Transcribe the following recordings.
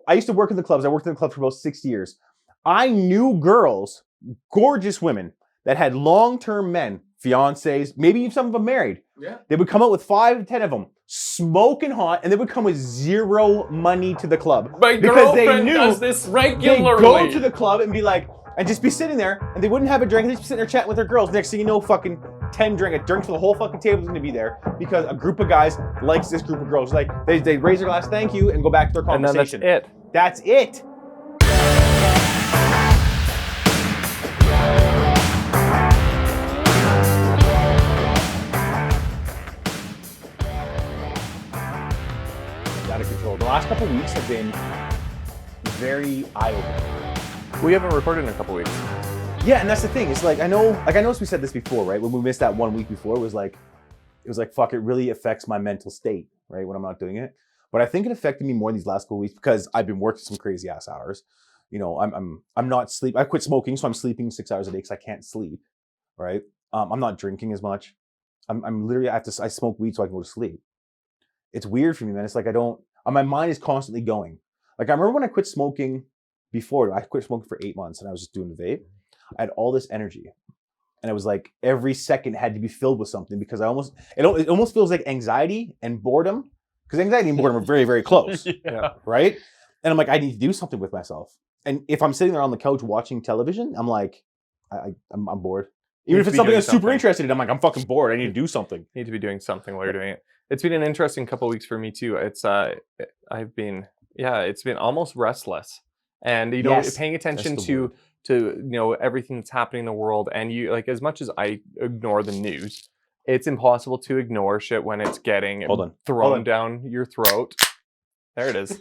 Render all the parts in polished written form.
I used to work in the clubs. I worked in the club for about 6 years. I knew girls, gorgeous women, that had long-term men, fiancés, maybe some of them married. Yeah. They would come out with 5 to 10 of them, smoking hot, and they would come with zero money to the club. My girlfriend does this regularly. They go to the club and be like, and just be sitting there, and they wouldn't have a drink, and they'd just be sitting there chatting with their girls. Next thing you know, fucking 10 drinks for the whole fucking table's gonna be there because a group of guys likes this group of girls. Like, they raise their glass, thank you, and go back to their conversation. And then that's it. Out of control. The last couple of weeks have been very eye-opening. We haven't recorded in a couple weeks. Yeah, and that's the thing. It's like I know we said this before, right? When we missed that 1 week before, it was like fuck, it really affects my mental state, right? When I'm not doing it. But I think it affected me more in these last couple of weeks because I've been working some crazy ass hours. You know, I'm not sleep. I quit smoking, so I'm sleeping 6 hours a day because I can't sleep, right? I'm not drinking as much. I'm literally I smoke weed so I can go to sleep. It's weird for me, man. It's like my mind is constantly going. Like I remember when I quit smoking before, I quit smoking for 8 months and I was just doing the vape. I had all this energy. And it was like every second had to be filled with something because it almost feels like anxiety and boredom. Because anxiety and boredom are very, very close. Yeah. Right? And I'm like, I need to do something with myself. And if I'm sitting there on the couch watching television, I'm like, I'm bored. Even if it's something I'm super interested in, I'm like, I'm fucking bored. I need to do something. You need to be doing something while you're doing it. It's been an interesting couple of weeks for me too. It's it's been almost restless, and you know, paying attention to you know everything that's happening in the world. And you like as much as I ignore the news, it's impossible to ignore shit when it's getting thrown down your throat. There it is.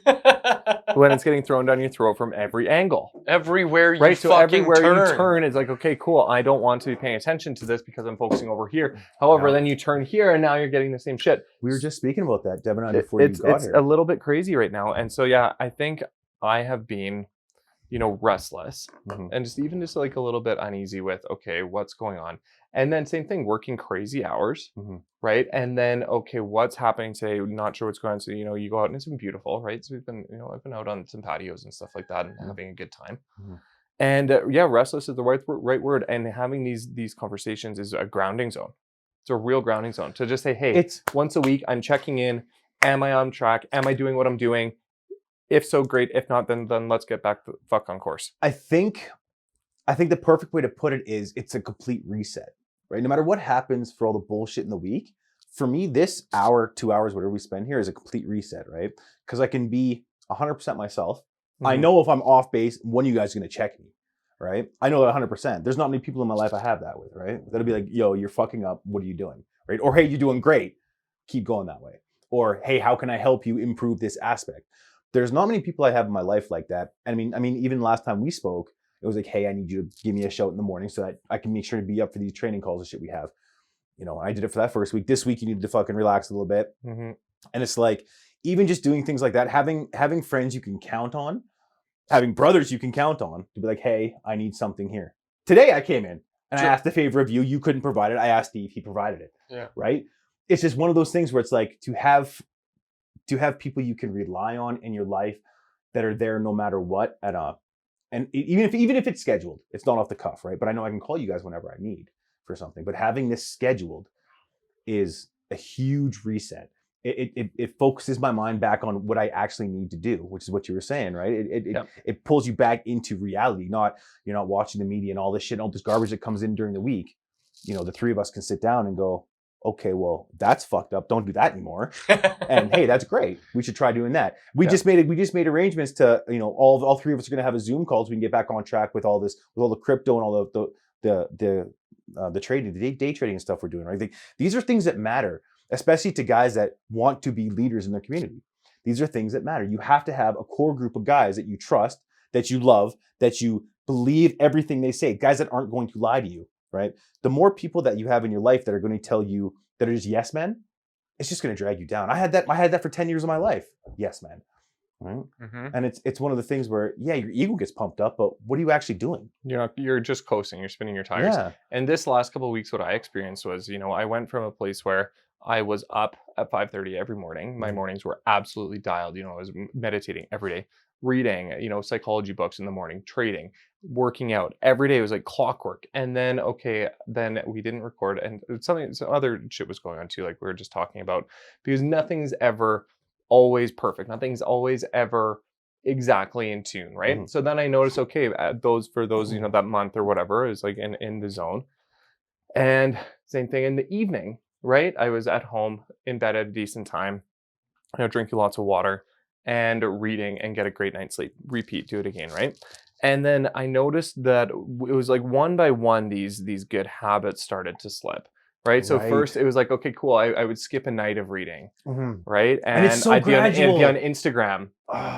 When it's getting thrown down your throat from every angle. Everywhere you right? So fucking everywhere you turn, it's like, okay, cool. I don't want to be paying attention to this because I'm focusing over here. However, then you turn here and now you're getting the same shit. We were just speaking about that, Devon, and I before you got here. It's a little bit crazy right now. And so, yeah, I think I have been, you know, restless and just like a little bit uneasy with, okay, what's going on? And then same thing, working crazy hours, right? And then, okay, what's happening today? Not sure what's going on. So, you know, you go out and it's been beautiful, right? So I've been out on some patios and stuff like that and having a good time. And restless is the right word. And having these conversations is a grounding zone. It's a real grounding zone to just say, hey, it's once a week, I'm checking in. Am I on track? Am I doing what I'm doing? If so, great. If not, then let's get back the fuck on course. I think the perfect way to put it is it's a complete reset, right? No matter what happens for all the bullshit in the week, for me, this hour, 2 hours, whatever we spend here is a complete reset, right? Because I can be 100% myself. I know if I'm off base, one of you guys is going to check me, right? I know that 100%. There's not many people in my life I have that with, right? That'll be like, yo, you're fucking up. What are you doing, right? Or, hey, you're doing great. Keep going that way. Or, hey, how can I help you improve this aspect? There's not many people I have in my life like that. I mean, even last time we spoke, it was like, hey, I need you to give me a shout in the morning so that I can make sure to be up for these training calls and shit we have. You know, I did it for that first week. This week, you need to fucking relax a little bit. And it's like, even just doing things like that, having friends you can count on, having brothers you can count on to be like, hey, I need something here. Today I came in and I asked a favor of you. You couldn't provide it. I asked Steve. He provided it. Yeah. Right? It's just one of those things where it's like to have people you can rely on in your life that are there no matter what and even if it's scheduled, it's not off the cuff, right? But I know I can call you guys whenever I need for something. But having this scheduled is a huge reset. It focuses my mind back on what I actually need to do, which is what you were saying, right? It pulls you back into reality, not you're not watching the media and all this shit, and all this garbage that comes in during the week. You know, the three of us can sit down and go, okay, well, that's fucked up. Don't do that anymore. And hey, that's great. We should try doing that. We just made arrangements to, you know, all three of us are going to have a Zoom call so we can get back on track with all this, with all the crypto and all the trading, the day trading and stuff we're doing, right? These are things that matter, especially to guys that want to be leaders in their community. These are things that matter. You have to have a core group of guys that you trust, that you love, that you believe everything they say, guys that aren't going to lie to you. Right? The more people that you have in your life that are going to tell you that are just yes men, it's just going to drag you down. I had that for 10 years of my life. Yes man. Right? And it's one of the things where, yeah, your ego gets pumped up, but what are you actually doing? You're just coasting, you're spinning your tires. Yeah. And this last couple of weeks, what I experienced was, you know, I went from a place where I was up at 5:30 every morning. My mornings were absolutely dialed. You know, I was meditating every day. reading, psychology books in the morning, trading, working out every day. It was like clockwork. And then, then we didn't record, and some other shit was going on too, like we were just talking about, because nothing's ever always perfect. Nothing's always ever exactly in tune, right? Mm-hmm. So then I noticed, for those, that month or whatever, is like in the zone. And same thing in the evening, right? I was at home in bed at a decent time, drinking lots of water and reading, and get a great night's sleep. Repeat, do it again, right? And then I noticed that it was like one by one, these good habits started to slip. Right. So first it was like, okay, cool. I would skip a night of reading. Right. And it's so I'd be on Instagram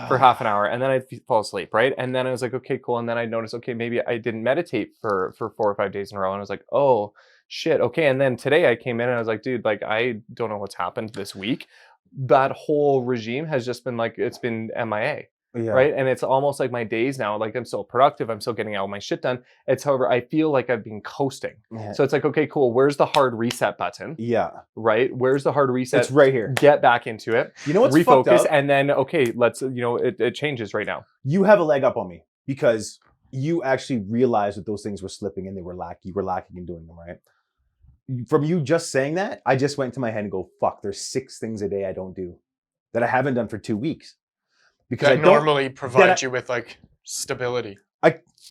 for half an hour, and then I'd fall asleep. Right. And then I was like, okay, cool. And then I noticed, okay, maybe I didn't meditate for 4 or 5 days in a row. And I was like, oh shit. Okay. And then today I came in and I was like, dude, like, I don't know what's happened this week. That whole regime has just been like, it's been MIA. Yeah. Right. And it's almost like my days now, like I'm still productive. I'm still getting all my shit done. It's, however, I feel like I've been coasting. Yeah. So it's like, okay, cool. Where's the hard reset button? Yeah. Right. Where's the hard reset? It's right here. Get back into it. You know what's refocus, fucked up? And then, okay, let's, it changes right now. You have a leg up on me because you actually realized that those things were slipping and you were lacking in doing them, right? From you just saying that, I just went to my head and go, fuck, there's 6 things a day I don't do that I haven't done for 2 weeks. Because that normally provide you with like stability.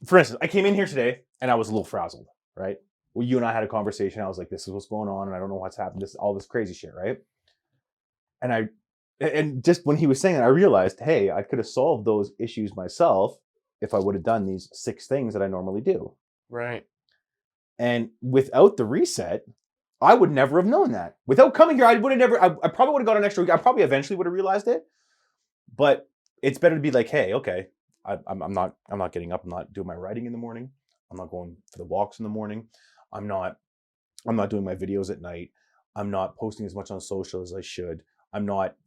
For instance, I came in here today and I was a little frazzled, right? Well, you and I had a conversation. I was like, this is what's going on, and I don't know what's happened. All this crazy shit, right? And just when he was saying that, I realized, hey, I could have solved those issues myself if I would have done these 6 things that I normally do. Right. And without the reset, I would never have known that. Without coming here, I probably would have got an extra week. I probably eventually would have realized it. But it's better to be like, hey, okay, I'm not getting up. I'm not doing my writing in the morning. I'm not going for the walks in the morning. I'm not doing my videos at night. I'm not posting as much on social as I should.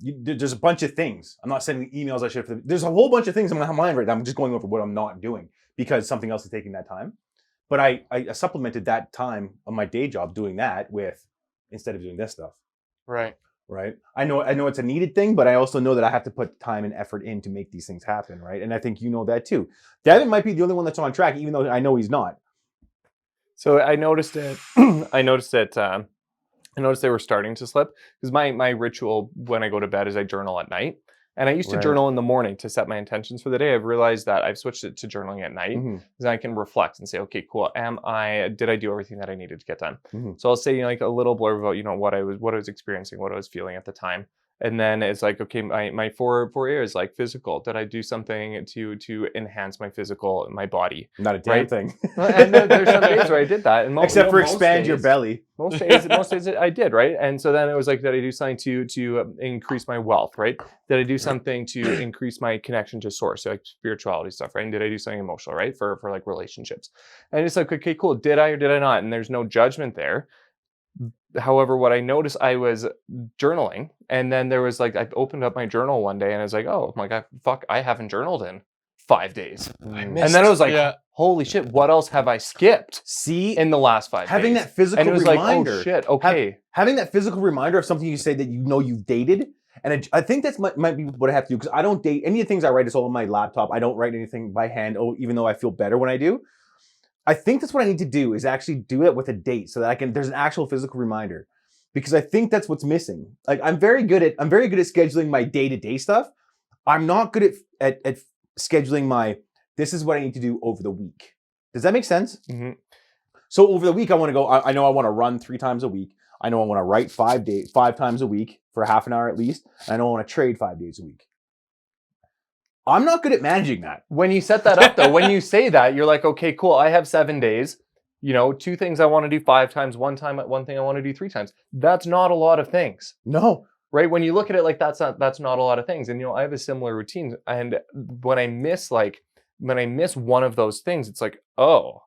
There's a bunch of things. I'm not sending emails I should. There's a whole bunch of things in my mind right now. I'm just going over what I'm not doing because something else is taking that time. But I supplemented that time on my day job doing that with, instead of doing this stuff. Right. Right. I know it's a needed thing, but I also know that I have to put time and effort in to make these things happen. Right. And I think you know that too. Devon might be the only one that's on track, even though I know he's not. So I noticed it. I noticed they were starting to slip, because my ritual when I go to bed is I journal at night. And I used to journal in the morning to set my intentions for the day. I've realized that I've switched it to journaling at night, because I can reflect and say, okay, cool. Did I do everything that I needed to get done? So I'll say like a little blurb about, what I was experiencing, what I was feeling at the time. And then it's like, okay, my four areas, like physical. Did I do something to enhance my physical, my body? Not a damn thing. And there's some days where I did that. And except for expand your belly. Most days I did, right? And so then it was like, did I do something to increase my wealth, right? Did I do something to increase my connection to source, so like spirituality stuff, right? And did I do something emotional, right? For like relationships. And it's like, okay, cool. Did I or did I not? And there's no judgment there. However, what I noticed, I was journaling, and then there was like, I opened up my journal one day and I was like, oh my God, fuck, I haven't journaled in 5 days. And then it was like, holy shit, what else have I skipped? See, in the last 5 days? Having that physical and it was reminder. Like, oh shit, okay. Having that physical reminder of something you say that you know you've dated. And I think that's might be what I have to do, because I don't date any of the things I write. It's all on my laptop. I don't write anything by hand, even though I feel better when I do. I think that's what I need to do, is actually do it with a date so that there's an actual physical reminder, because I think that's what's missing. Like I'm very good at scheduling my day-to-day stuff. I'm not good at scheduling this is what I need to do over the week. Does that make sense? Mm-hmm. So over the week, I want to go, I know I want to run 3 times a week. I know I want to write 5 times a week for half an hour at least. And I know I want to trade 5 days a week. I'm not good at managing that. When you set that up though, when you say that, you're like, okay, cool. I have 7 days, 2 things I want to do 5 times, one thing I want to do 3 times. That's not a lot of things. No. Right? When you look at it like that's not a lot of things. And I have a similar routine. And when I miss one of those things, it's like, oh,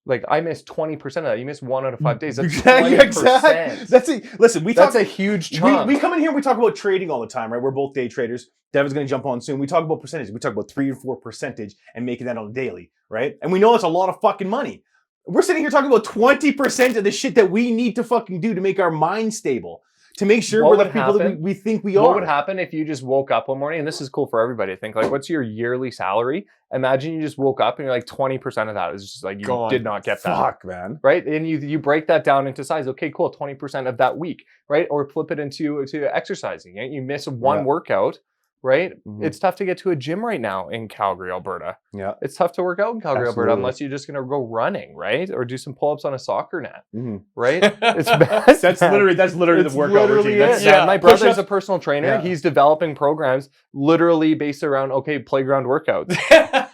like I missed 20% of that. You missed 1 out of 5 days. That's 20%. Exactly. Listen, that's a huge chunk. We come in here and we talk about trading all the time, right? We're both day traders. Devon's going to jump on soon. We talk about percentage. We talk about 3 and 4% and making that on a daily, right? And we know that's a lot of fucking money. We're sitting here talking about 20% of the shit that we need to fucking do to make our mind stable. to make sure What we're the would people that happen- we think we are. What would happen if you just woke up one morning, and this is cool for everybody to think, like, what's your yearly salary? Imagine you just woke up and you're like 20% of that is just like you Gone. did not get that. Fuck, man. Right? And you break that down into size. Okay, cool. 20% of that week, right? Or flip it into exercising. Right? You miss one workout, right? Mhm. It's tough to get to a gym right now in Calgary, Alberta. Yeah. It's tough to work out in Calgary, Alberta, Absolutely. unless you're just going to go running, right? Or do some pull-ups on a soccer net, Mhm. right? It's best. That's literally It's the workout literally routine. That's, it. Yeah, my brother's push-ups. a personal trainer. Yeah. He's developing programs literally based around playground workouts.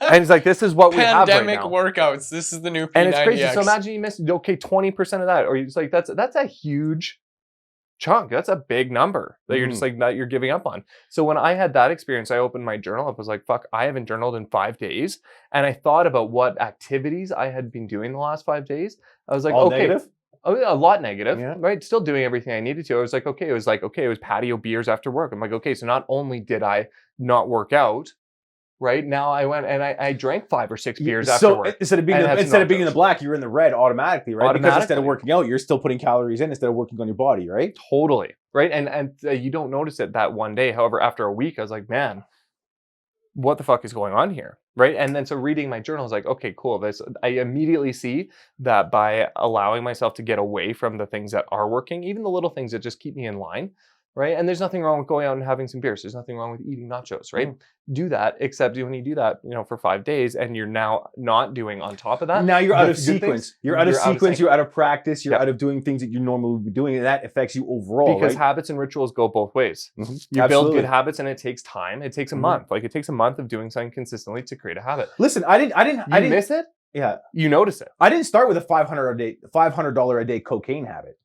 And he's like, this is what we have right Pandemic now. workouts. This is the new P90X. And it's crazy. So imagine you missed 20% of that, or it's like that's a huge chunk. That's a big number that you're just like that you're giving up on. So when I had that experience, I opened my journal up. I was like, fuck, I haven't journaled in 5 days, and I thought about what activities I had been doing the last 5 days. I was like, All okay. negative? Oh, yeah, a lot negative, Yeah. right? Still doing everything I needed to. I was like, okay. It was patio beers after work. I'm like, okay, so not only did I not work out, right? Now I went and I drank 5 or 6 beers after So work. instead of being and had some instead of being in the nachos. black, you're in the red automatically, right? Because instead of Automatically. working out, you're still putting calories in instead of working on your body, right? Totally, right? And you don't notice it that one day. However, after a week, I was like, man, what the fuck is going on here, right? And then so reading my journal, I was like, okay, cool. I immediately see that by allowing myself to get away from the things that are working, even the little things that just keep me in line, right? And there's nothing wrong with going out and having some beers. There's nothing wrong with eating nachos, right? Do that, except when you do that, for 5 days, and you're now not doing on top of that. Now you're out the of good things, sequence. You're out of sync. sequence. You're out of practice. You're Yep. out of doing things that you normally would be doing, and that affects you overall, Because right? habits and rituals go both ways. Mhm. You build Absolutely. good habits, and it takes time. It takes a Mhm. month. Like it takes a month of doing something consistently to create a habit. Listen, I didn't Miss it. yeah. You notice it. I didn't start with a $500 a day cocaine habit.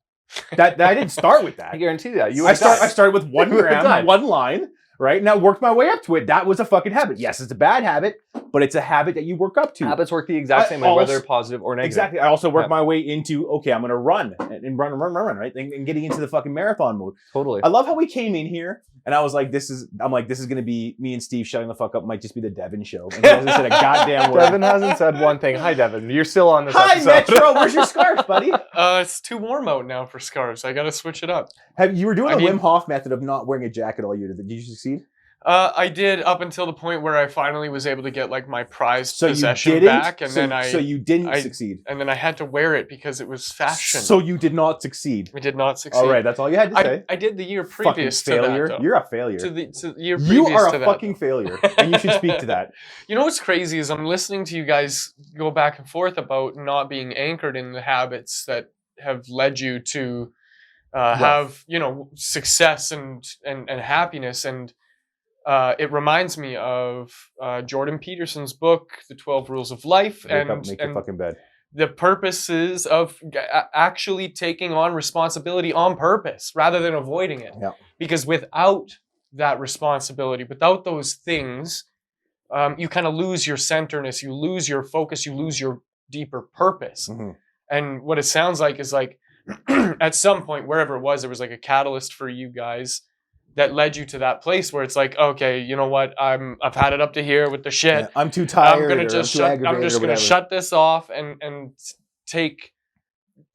That I didn't start with that. I guarantee that. I started with 1 You would've gram, died. one line, right? And I worked my way up to it. That was a fucking habit. Yes, it's a bad habit, but it's a habit that you work up to. Habits work the exact I same way, whether also- positive or negative. Exactly. I also worked Yep. my way into, okay, I'm going to run and run, right? And getting into the fucking marathon mode. Totally. I love how we came in here and I was like, this is going to be me and Steve shutting the fuck up. Might just be the Devon show. And he hasn't said a goddamn word. Devon hasn't said one thing. Hi, Devon. You're still on this Hi, episode. Metro. Where's your scarf, buddy? It's too warm out now for scarves. I gotta switch it up. You were doing I the mean- Wim Hof method of not wearing a jacket all year. Did you succeed? I did up until the point where I finally was able to get like my prized So possession you didn't? back, and so, then I So you didn't I- succeed. and then I had to wear it because it was fashion. So you did not succeed. I did not succeed. All right, that's all you had to say. I did the year Fucking previous to failure. that. Though. You're a failure. To the year You previous are to a that, fucking though. failure, and you should speak to that. You know what's crazy is I'm listening to you guys go back and forth about not being anchored in the habits that have led you to have success and happiness, and it reminds me of Jordan Peterson's book, The 12 Rules of Life, Wake up, make your and fucking bed. the purposes of actually taking on responsibility on purpose rather than avoiding it. Yeah. Because without that responsibility, without those things, you kind of lose your centerness, you lose your focus, you lose your deeper purpose. Mhm. And what it sounds like is like at some point, wherever it was, there was like a catalyst for you guys that led you to that place where it's like, okay, you know what? I've had it up to here with the shit. Yeah, I'm too tired. I'm gonna or just too shut. aggravated I'm just or gonna whatever. shut this off and take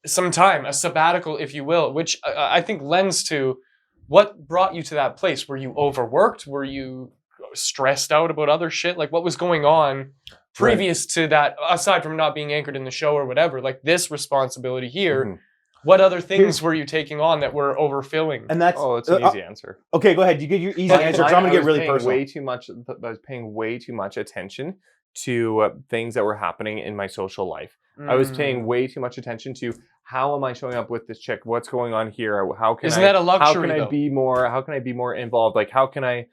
some time, a sabbatical, if you will, which I think lends to what brought you to that place. Were you overworked? Were you stressed out about other shit? Like what was going on previous to that, aside from not being anchored in the show or whatever? Like this responsibility here. Mhm. What other things were you taking on that were overfilling? And that's Oh, it's an easy answer. okay. Go ahead. You get your easy Mine- answer. 'Cause mine, I'm gonna I get was really paying personal. Way too much. I was paying way too much attention to things that were happening in my social life. I was paying way too much attention to how am I showing up with this chick? What's going on here? How can Isn't I? that a luxury? How can I though? be more? How can I be more involved? Like how can I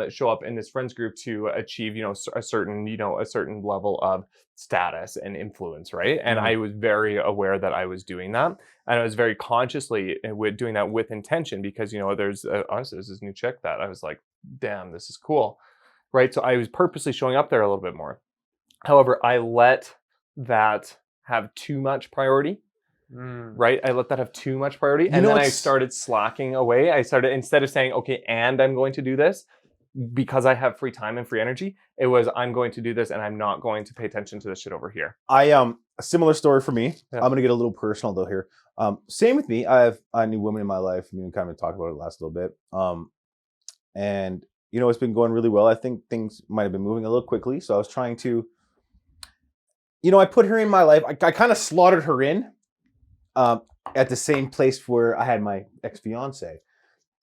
show up in this friends group to achieve a certain level of status and influence, right? And Mhm. I was very aware that I was doing that, and I was very consciously doing that with intention because there's honestly there's this new chick that I was like, damn, this is cool, right? So I was purposely showing up there a little bit more. However, I let that have too much priority. Right? I let that have too much priority. And then I started slacking away. I started, instead of saying, okay, and I'm going to do this, because I have free time and free energy, it was I'm going to do this and I'm not going to pay attention to this shit over here. A similar story for me. Yeah. I'm gonna get a little personal though here. Same with me. I have a new woman in my life. We kind of talked about it last little bit. And you know, it's been going really well. I think things might have been moving a little quickly. So I was trying to, you know, I put her in my life. I kind of slaughtered her in at the same place where I had my ex-fiance.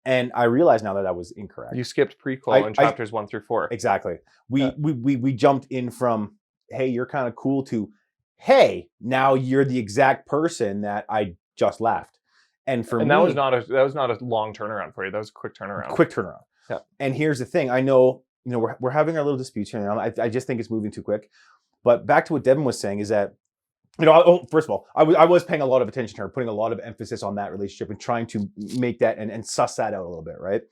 And I realize now that that was incorrect. You skipped prequel in chapters 1 through 4. Exactly. We jumped in from, hey, you're kind of cool, to, hey, now you're the exact person that I just left. And for me, that was not a long turnaround for you. That was a quick turnaround. Quick turnaround. Yeah. And here's the thing. I know, you know, we're having our little disputes here now. I just think it's moving too quick. But back to what Devon was saying is that, you know, first of all, I was paying a lot of attention to her, putting a lot of emphasis on that relationship and trying to make that and suss that out a little bit, right?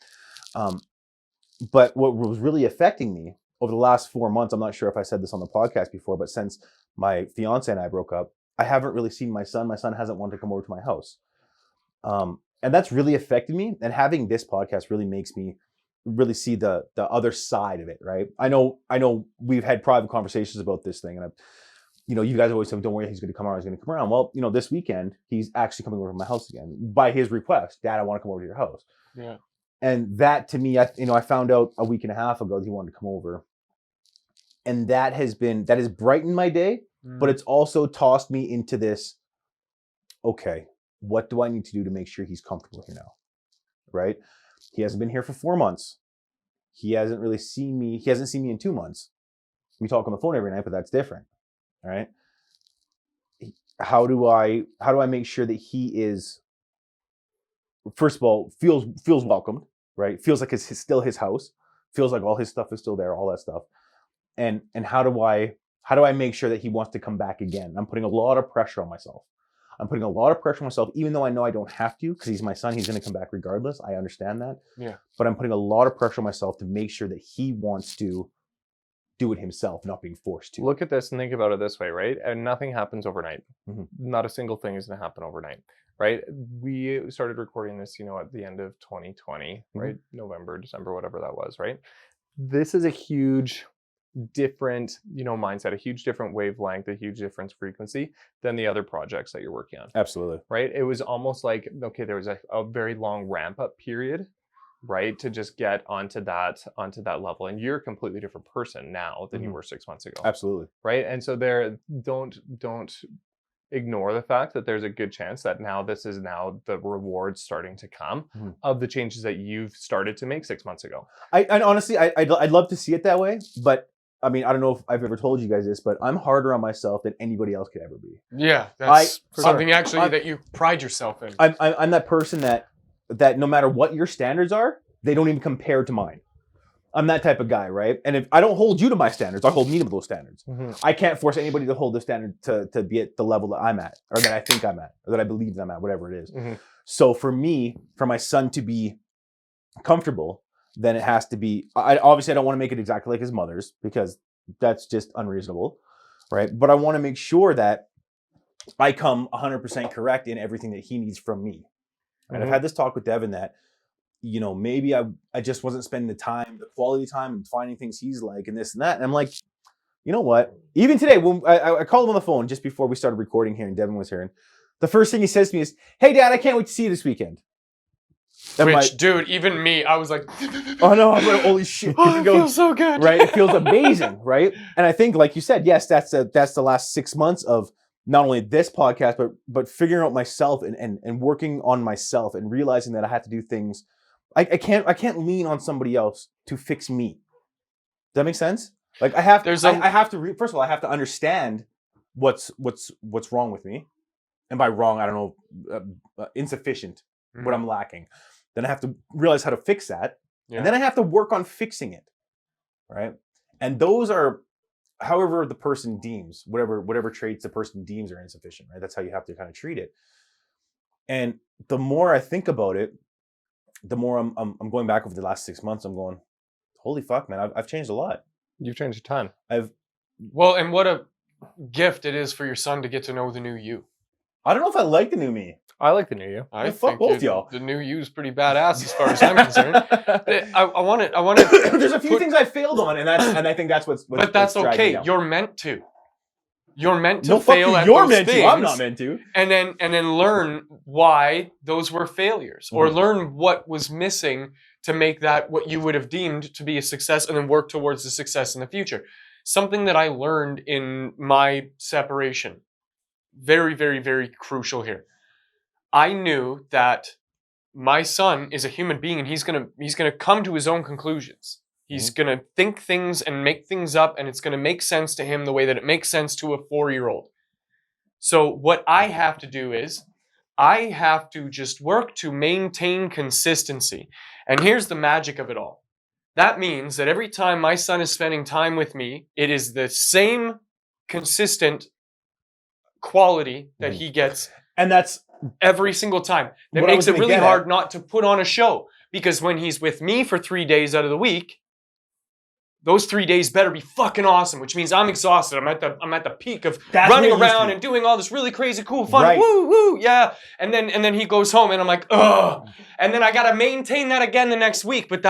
But what was really affecting me over the last 4 months, I'm not sure if I said this on the podcast before, but since my fiance and I broke up, I haven't really seen my son. My son hasn't wanted to come over to my house. And that's really affected me. And having this podcast really makes me really see the other side of it, right? I know we've had private conversations about this thing, and you know, you guys always say, don't worry, he's going to come around, he's going to come around. Well, you know, this weekend, he's actually coming over to my house again by his request. Dad, I want to come over to your house. Yeah. And that, to me, I found out a week and a half ago that he wanted to come over. And that has brightened my day, but it's also tossed me into this, okay, what do I need to do to make sure he's comfortable here now, right? He hasn't been here for 4 months. He hasn't really seen me. He hasn't seen me in 2 months. We talk on the phone every night, but that's different. All right. How do I make sure that he is, first of all, feels welcomed, right? Feels like it's still his house, feels like all his stuff is still there, all that stuff. And how do I make sure that he wants to come back again? I'm putting a lot of pressure on myself. Even though I know I don't have to, because he's my son, he's going to come back regardless. I understand that. Yeah. But I'm putting a lot of pressure on myself to make sure that he wants to do it himself, not being forced to. Look at this and think about it this way, right? And nothing happens overnight. Mm-hmm. Not a single thing is going to happen overnight, right? We started recording this, you know, at the end of 2020, right? November, December, whatever that was, right? This is a huge different, you know, mindset, a huge different wavelength, a huge different frequency than the other projects that you're working on. Absolutely. Right? It was almost like, okay, there was a very long ramp up period, right, to just get onto that level. And you're a completely different person now than you were 6 months ago. Absolutely. Right? And so don't ignore the fact that there's a good chance that now this is now the rewards starting to come of the changes that you've started to make 6 months ago. And honestly, I'd love to see it that way, but I mean, I don't know if I've ever told you guys this, but I'm harder on myself than anybody else could ever be. Yeah, that's something that you pride yourself in. I'm that person that no matter what your standards are, they don't even compare to mine. I'm that type of guy, right? And if I don't hold you to my standards, I hold me to those standards. I can't force anybody to hold the standard to be at the level that I'm at, or that I think I'm at, or that I believe I'm at, whatever it is. So for me, for my son to be comfortable, then it has to be, obviously I don't want to make it exactly like his mother's, because that's just unreasonable, right? But I want to make sure that I come 100% correct in everything that he needs from me. And I've had this talk with Devon that, you know, maybe I just wasn't spending the time, the quality time, and finding things he's like and this and that. And I'm like, you know what? Even today, when I called him on the phone just before we started recording here and Devon was here, and the first thing he says to me is, "Hey Dad, I can't wait to see you this weekend." Which, dude, even me, I was like, oh no, I'm like, holy shit. It feels so good. Right? It feels amazing, right? And I think, like you said, yes, that's the last 6 months of not only this podcast, but figuring out myself and working on myself and realizing that I have to do things. I can't lean on somebody else to fix me. Does that make sense? Like I have to first of all, I have to understand what's wrong with me. And by wrong, I don't know, insufficient, what I'm lacking. Then I have to realize how to fix that. Yeah. And then I have to work on fixing it. Right? And those are however the person deems, whatever traits the person deems are insufficient, right? That's how you have to kind of treat it. And the more I think about it, the more I'm going back over the last 6 months, I'm going, holy fuck, man, I've changed a lot. You've changed a ton. Well, and what a gift it is for your son to get to know the new you. I don't know if I like the new me. I like the new you. I Yeah, fuck think both y'all. the new you's pretty badass as far as I'm concerned. I want to. There's a few things I failed on, and I think that's what's But that's what's dragging me okay. down. You're meant to. You're meant to No, fuck fail you. at You're those meant things, to. I'm not meant to. and then learn why those were failures, or Mhm. learn what was missing to make that what you would have deemed to be a success, and then work towards the success in the future. Something that I learned in my separation, very, very, very crucial here. I knew that my son is a human being, and he's gonna come to his own conclusions. He's gonna think things and make things up, and it's gonna make sense to him the way that it makes sense to a 4-year-old. So what I have to do is I have to just work to maintain consistency. And here's the magic of it all. That means that every time my son is spending time with me, it is the same consistent quality that he gets And that's every single time. That What I makes was it gonna really get at- hard not to put on a show, because when he's with me for 3 days out of the week, those 3 days better be fucking awesome, which means I'm exhausted. I'm at the peak of That's running what it used to around be. and doing all this really crazy cool fun. Right. Woo woo, yeah. And then he goes home and I'm like, ugh. And then I gotta maintain that again the next week. But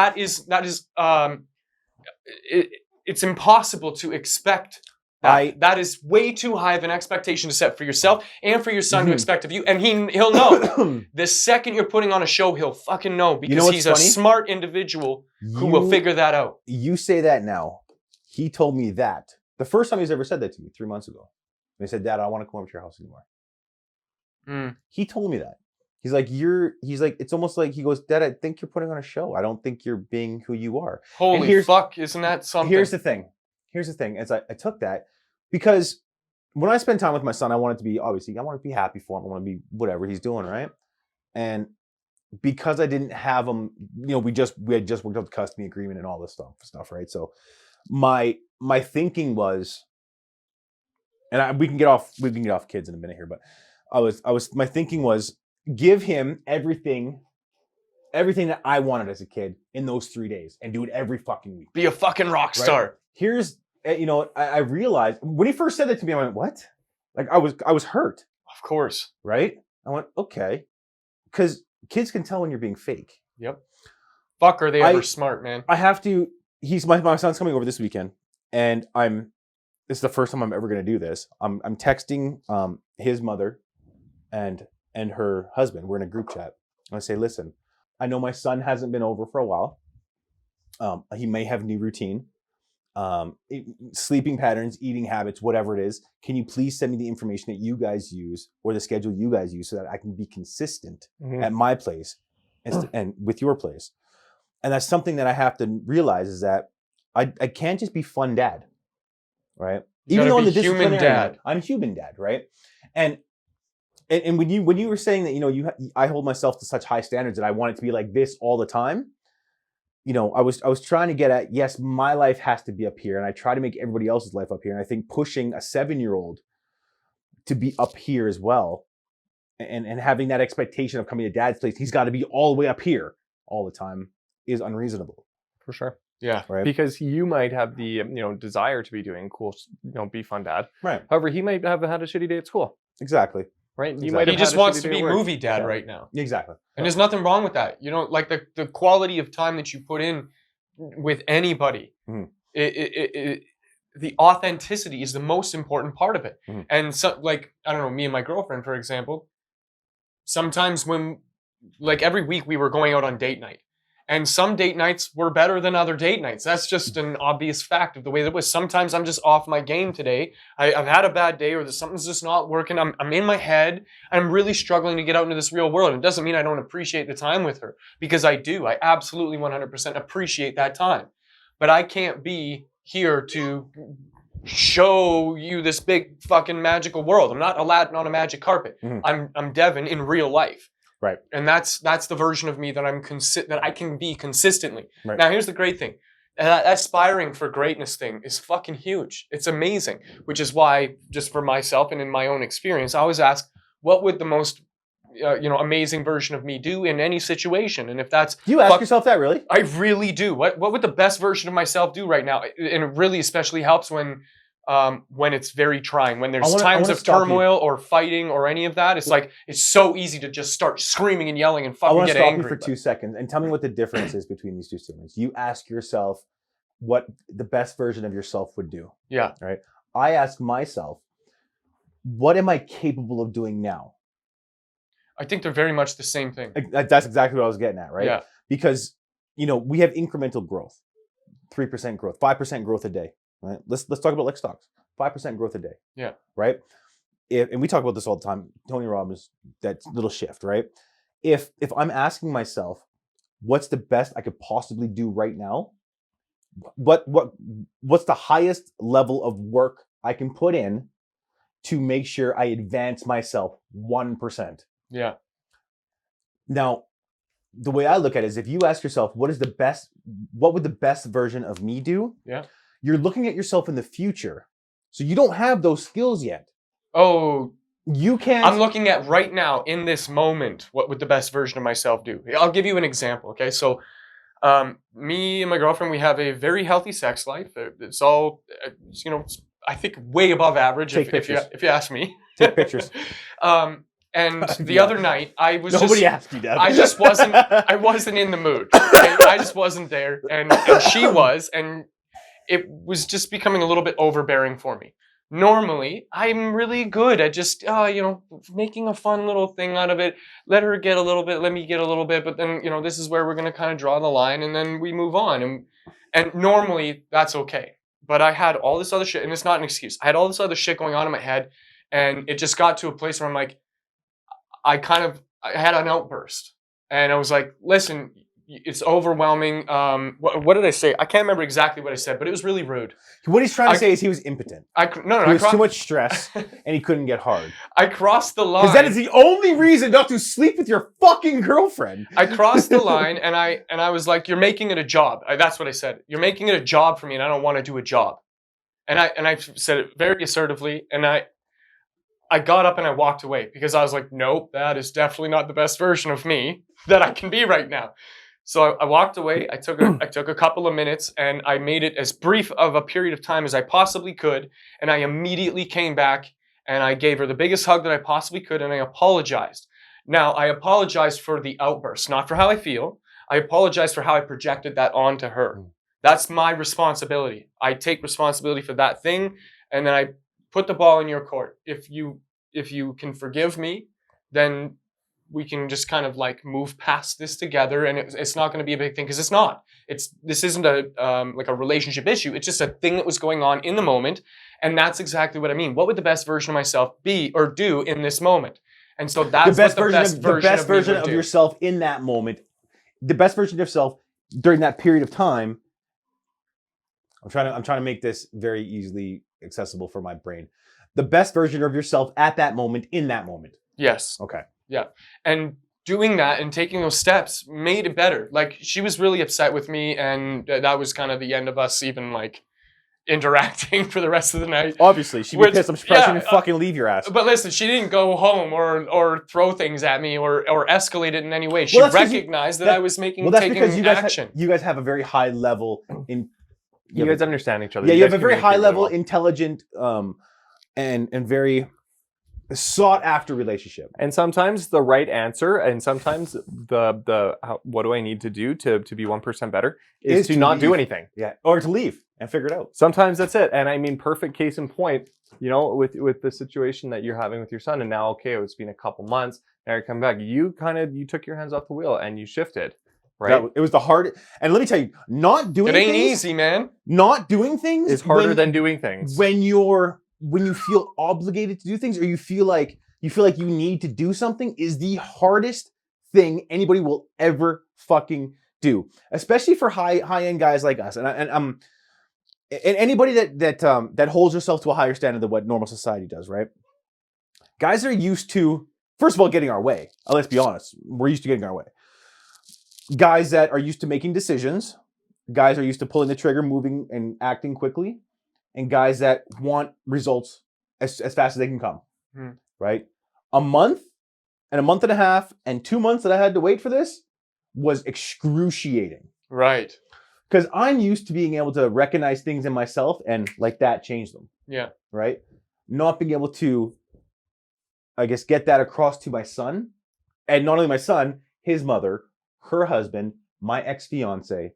it's impossible to expect. That is way too high of an expectation to set for yourself and for your son to expect of you. And he'll know. The second you're putting on a show, he'll fucking know, because what's he's funny? a smart individual who will figure that out. You say that now. He told me that the first time he's ever said that to me 3 months ago. And he said, "Dad, I don't want to come over to your house anymore." He told me that. He's like, it's almost like, he goes, "Dad, I think you're putting on a show. I don't think you're being who you are." Holy fuck, isn't that something? Here's the thing. As I took that, because when I spend time with my son, I want it to be, obviously, I want to be happy for him. I want to be whatever he's doing, right? And because I didn't have him, we had just worked out the custody agreement and all this stuff, right? So my thinking was, and we can get off kids in a minute here, but my thinking was, give him everything that I wanted as a kid in those 3 days, and do it every fucking week. Be a fucking rock Right? star. Here's, I realized when he first said that to me, I went, "What?" Like I was hurt, Of course. right? I went, "Okay," because kids can tell when you're being fake. Yep. Fuck, are they ever smart, man? I have to. My son's coming over this weekend, and this is the first time I'm ever going to do this. I'm texting his mother and her husband. We're in a group chat. I say, "Listen, I know my son hasn't been over for a while. He may have new routine, sleeping patterns, eating habits, whatever it is. Can you please send me the information that you guys use, or the schedule you guys use, so that I can be consistent at my place and with your place?" And that's something that I have to realize, is that I can't just be fun dad, right? Even though I'm the human disciplinarian, dad. I'm human dad, right? And when you were saying that, I hold myself to such high standards that I want it to be like this all the time. I was trying to get at, yes, my life has to be up here, and I try to make everybody else's life up here. And I think pushing a 7-year-old to be up here as well, and having that expectation of coming to dad's place, he's got to be all the way up here all the time, is unreasonable. For sure. Yeah. Right. Because you might have the desire to be doing cool, be fun dad. Right. However, he might have had a shitty day at school. Exactly. Right. Exactly. You might He have just had a wants shitty to day be at work. movie dad Yeah. right now. Exactly. And there's nothing wrong with that. Like the quality of time that you put in with anybody, the authenticity is the most important part of it. And so, like, I don't know, me and my girlfriend, for example, sometimes every week we were going out on date night. And some date nights were better than other date nights. That's just an obvious fact of the way that it was. Sometimes I'm just off my game today. I've had a bad day, or something's just not working. I'm in my head. I'm really struggling to get out into this real world. It doesn't mean I don't appreciate the time with her, because I do. I absolutely 100% appreciate that time. But I can't be here to show you this big fucking magical world. I'm not Aladdin on a magic carpet. I'm Devon in real life. Right. And that's the version of me that that I can be consistently. Right. Now, here's the great thing. That aspiring for greatness thing is fucking huge. It's amazing, which is why, just for myself and in my own experience, I always ask, what would the most amazing version of me do in any situation? And if that's... Do you ask yourself that, really? I really do. What would the best version of myself do right now? And it really especially helps when when it's very trying, when there's I times wanna of stop you. turmoil or fighting or any of that. It's like, it's so easy to just start screaming and yelling and I fucking want to get stop angry. you for 2 seconds and tell me what the difference is between these two statements. You ask yourself what the best version of yourself would do. Yeah. Right. I ask myself, what am I capable of doing now? I think they're very much the same thing. That's exactly what I was getting at, right? Yeah. Because, we have incremental growth, 3% growth, 5% growth a day, right? Let's talk about like stocks, 5% growth a day. Yeah. Right. And we talk about this all the time. Tony Robbins, that little shift, right? If I'm asking myself, what's the best I could possibly do right now? What's the highest level of work I can put in to make sure I advance myself 1%? Yeah. Now, the way I look at it is if you ask yourself, what would the best version of me do? Yeah. You're looking at yourself in the future. So you don't have those skills yet. Oh, You can't. I'm looking at right now in this moment, what would the best version of myself do? I'll give you an example. Okay. So, me and my girlfriend, we have a very healthy sex life. It's all, I think way above average if you ask me. Take pictures. And the other night, I was Nobody asked you, Devon. I wasn't in the mood. Okay? I just wasn't there, and she was, and it was just becoming a little bit overbearing for me. Normally, I'm really good at just, making a fun little thing out of it. Let her get a little bit, let me get a little bit, but then, this is where we're going to kind of draw the line, and then we move on. And normally, that's okay. But I had all this other shit, and it's not an excuse. I had all this other shit going on in my head, and it just got to a place where I'm like, I had an outburst, and I was like, listen, it's overwhelming. What did I say? I can't remember exactly what I said, but it was really rude. What he's trying to say is he was impotent. He was too much stress, and he couldn't get hard. I crossed the line. Because that is the only reason not to sleep with your fucking girlfriend. I crossed the line, and I was like, you're making it a job. That's what I said. You're making it a job for me, and I don't want to do a job. And I said it very assertively, and I got up and I walked away because I was like, nope, that is definitely not the best version of me that I can be right now. So I walked away. I took a couple of minutes, and I made it as brief of a period of time as I possibly could. And I immediately came back, and I gave her the biggest hug that I possibly could, and I apologized. Now, I apologized for the outburst, not for how I feel. I apologized for how I projected that onto her. That's my responsibility. I take responsibility for that thing, and then I put the ball in your court. If you can forgive me, then we can just kind of like move past this together, and it's not going to be a big thing, because it's not. This isn't a relationship issue. It's just a thing that was going on in the moment, and that's exactly what I mean. What would the best version of myself be or do in this moment? And so that's the best version of yourself in that moment. The best version of yourself during that period of time. I'm trying to make this very easily accessible for my brain. The best version of yourself at that moment, in that moment. Yes. Okay. Yeah. And doing that and taking those steps made it better. Like, she was really upset with me, and that was kind of the end of us even like interacting for the rest of the night. Obviously, she'd be pissed. I'm surprised she didn't fucking leave your ass. But listen, she didn't go home or throw things at me or escalate it in any way. She recognized that I was taking action. You guys have a very high level in. You guys understand each other. Yeah, you have a very high level, intelligent, and very sought after relationship. And sometimes the right answer, and sometimes what do I need to do to be 1% better is to not do anything. Yeah, or to leave and figure it out. Sometimes that's it. And I mean, perfect case in point, with the situation that you're having with your son, and now, okay, it's been a couple months, now you're coming back. You took your hands off the wheel and you shifted. Right. It was the hard, and let me tell you, not doing things. It ain't easy, man. Not doing things is harder than doing things. When you feel obligated to do things, or you feel like you need to do something, is the hardest thing anybody will ever fucking do. Especially for high end guys like us, and anybody that holds yourself to a higher standard than what normal society does. Right? Guys are used to, first of all, getting our way. Let's be honest, we're used to getting our way. Guys that are used to making decisions, guys are used to pulling the trigger, moving and acting quickly, and guys that want results as fast as they can come, right? A month and a half and 2 months that I had to wait for this was excruciating. Right. Because I'm used to being able to recognize things in myself and like that change them. Yeah. Right? Not being able to, I guess, get that across to my son. And not only my son, his mother, her husband, my ex-fiance.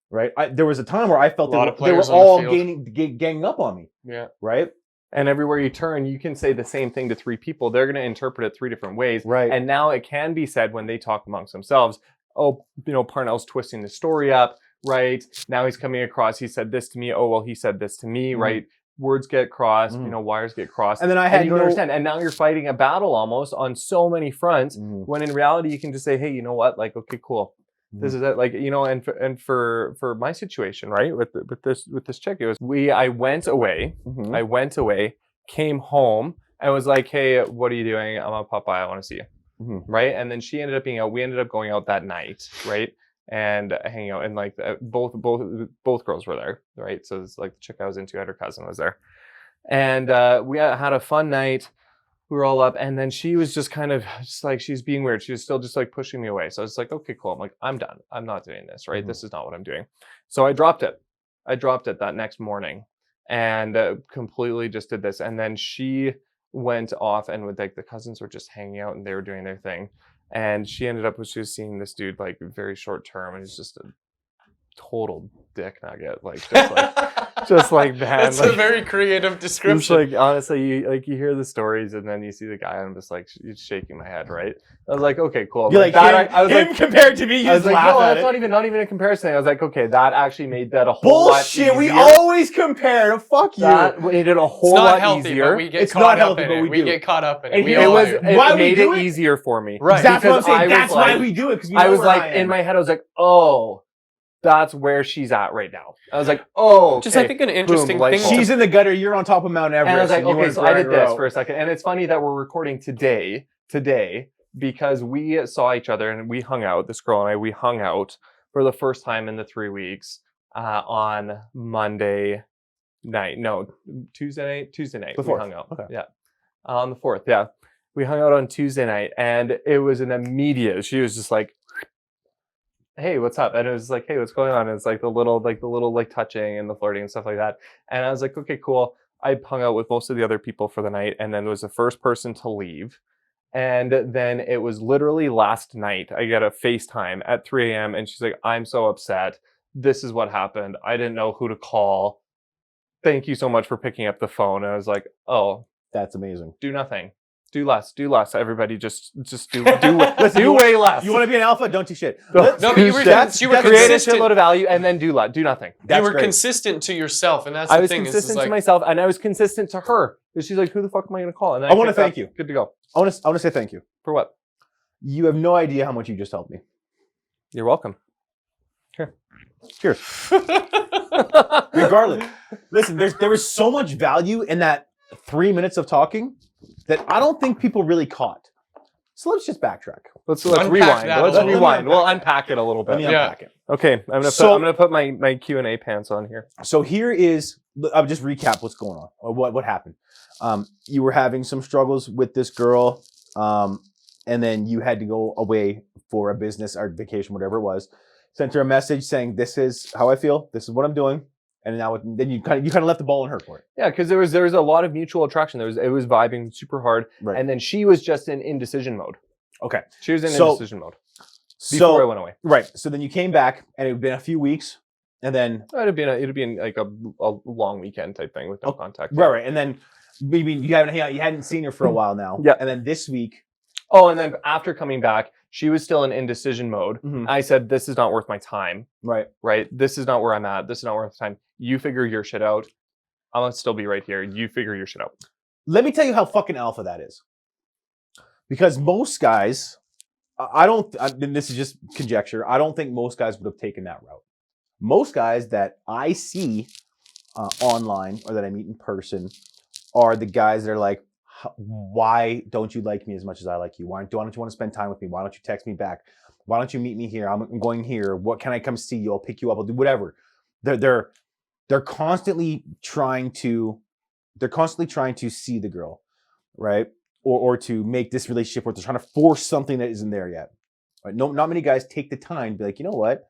Right? There was a time where I felt they were all ganging up on me. Yeah. Right? And everywhere you turn, you can say the same thing to three people. They're going to interpret it three different ways. Right. And now it can be said when they talk amongst themselves, oh, Parnell's twisting the story up, right? Now he's coming across, he said this to me. Oh, well, he said this to me, right? Words get crossed, wires get crossed. And then you don't understand. And now you're fighting a battle almost on so many fronts, when in reality, you can just say, hey, you know what? Like, okay, cool. This is it. Like, and for my situation, right? With this chick, it was, I went away, came home and was like, hey, what are you doing? I'm a Popeye. I want to see you. Right. And then she ended up being out. We ended up going out that night. Right. And hanging out, and like both girls were there. Right. So it's like the chick I was into, her cousin was there. And we had a fun night. We were all up, and then she was just kind of just like, she's being weird. She was still just like pushing me away. So I was like, okay, cool. I'm like, I'm done. I'm not doing this, right? This is not what I'm doing. So I dropped it. That next morning, and completely just did this. And then she went off, and with like the cousins were just hanging out, and they were doing their thing. And she ended up, she was seeing this dude like very short term, and he's just a total dick nugget, like just like that. That's like, a very creative description. Just like, honestly, you hear the stories, and then you see the guy, and I'm just like shaking my head, right? I was like, okay, cool. You're like, that, I was him like, compared to me, you I was just like, laugh no, at that's it. not even a comparison. I was like, okay, that actually made that a whole lot easier. Bullshit, we always compare. Fuck you. That made it a whole It's not lot healthy, easier. but we get It's caught not up healthy, in but it. we We do. get caught up in it. And We here- all was- do. Why it we made do it it? easier for me. Right. That's what I'm Because I saying. was That's why like- we do it, because we I know was where like, I in am. my head, I was like, oh, that's where she's at right now. I was like, oh, Just, I think an interesting like, thing. She's in the gutter, you're on top of Mount Everest. and I was like, you okay, wanna so I drag did her this out. for a second. And it's funny that we're recording today, because we saw each other and we hung out, this girl and I, we hung out for the first time in the 3 weeks on Monday night. No, Tuesday night. The we 4th. hung out. Okay. Yeah. On the 4th, yeah. We hung out on Tuesday night, and it was an immediate, she was just like, hey, what's up? And it was like, hey, what's going on? And it's like the little touching and the flirting and stuff like that. And I was like, okay, cool. I hung out with most of the other people for the night, and then was the first person to leave. And then it was literally last night, I got a FaceTime at 3 a.m. and she's like, I'm so upset. This is what happened. I didn't know who to call. Thank you so much for picking up the phone. And I was like, oh, That's amazing. do nothing. Do less. Everybody just do way less. You want to be an alpha? Don't do shit. No, but you were create a consistent. shitload of value and then do nothing. That's You were great. consistent to yourself, and that's I the was thing. consistent is to like, myself, and I was consistent to her. And she's like, who the fuck am I going to call? And then I wanna picked up. thank you. Good to go. I want to say thank you. For what? You have no idea how much you just helped me. You're welcome. Cheers. Regardless, listen, there was so much value in that 3 minutes of talking that I don't think people really caught. So let's just backtrack. Let's Unpack rewind. that a Let's little. rewind. Let me We'll unpack it a little Let bit. me Yeah. unpack it. Okay, I'm gonna put my Q&A pants on here. So here is, I'll just recap what's going on, or what happened. You were having some struggles with this girl, and then you had to go away for a business or vacation, whatever it was. Sent her a message saying, "This is how I feel. This is what I'm doing." And now, then you kind of left the ball in her court. Yeah, because there was a lot of mutual attraction. It was vibing super hard, Right. and then she was just in indecision mode. Okay. She was in So- indecision mode before I went away. Right. So then you came back, and it had been a few weeks, and then It'd been like a long weekend type thing with no contact. right, and then maybe you hadn't seen her for a while now. Yeah. And then this week, Oh, and then after coming back, she was still in indecision mode. Mhm. I said, "This is not worth my time. right. Right? This is not where I'm at. This is not worth the time. You figure your shit out. I'm gonna still be right here. You figure your shit out." Let me tell you how fucking alpha that is. Because most guys, and this is just conjecture, I don't think most guys would have taken that route. Most guys that I see online or that I meet in person are the guys that are like, why don't you like me as much as I like you? Why don't you want to spend time with me? Why don't you text me back? Why don't you meet me here? I'm going here. What can I come see you? I'll pick you up. I'll do whatever. They're constantly trying to see the girl, right? Or to make this relationship where they're trying to force something that isn't there yet. Right? No, not many guys take the time to be like, you know what?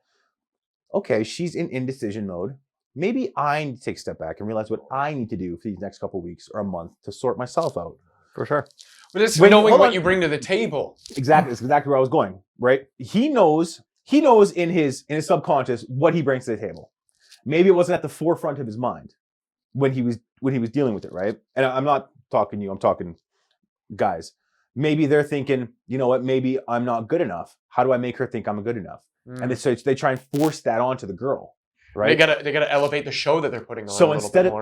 okay, she's in indecision mode. Maybe I need to take a step back and realize what I need to do for these next couple of weeks or a month to sort myself out. For sure. But it's When- knowing hold what on. you bring to the table. Exactly. That's exactly where I was going, right? He knows in his subconscious what he brings to the table. Maybe it wasn't at the forefront of his mind when he was dealing with it, right? And I'm not talking you, I'm talking guys. Maybe they're thinking, you know what, maybe I'm not good enough. How do I make her think I'm good enough? And they try and force that onto the girl, right? They gotta elevate the show that they're putting on. So instead of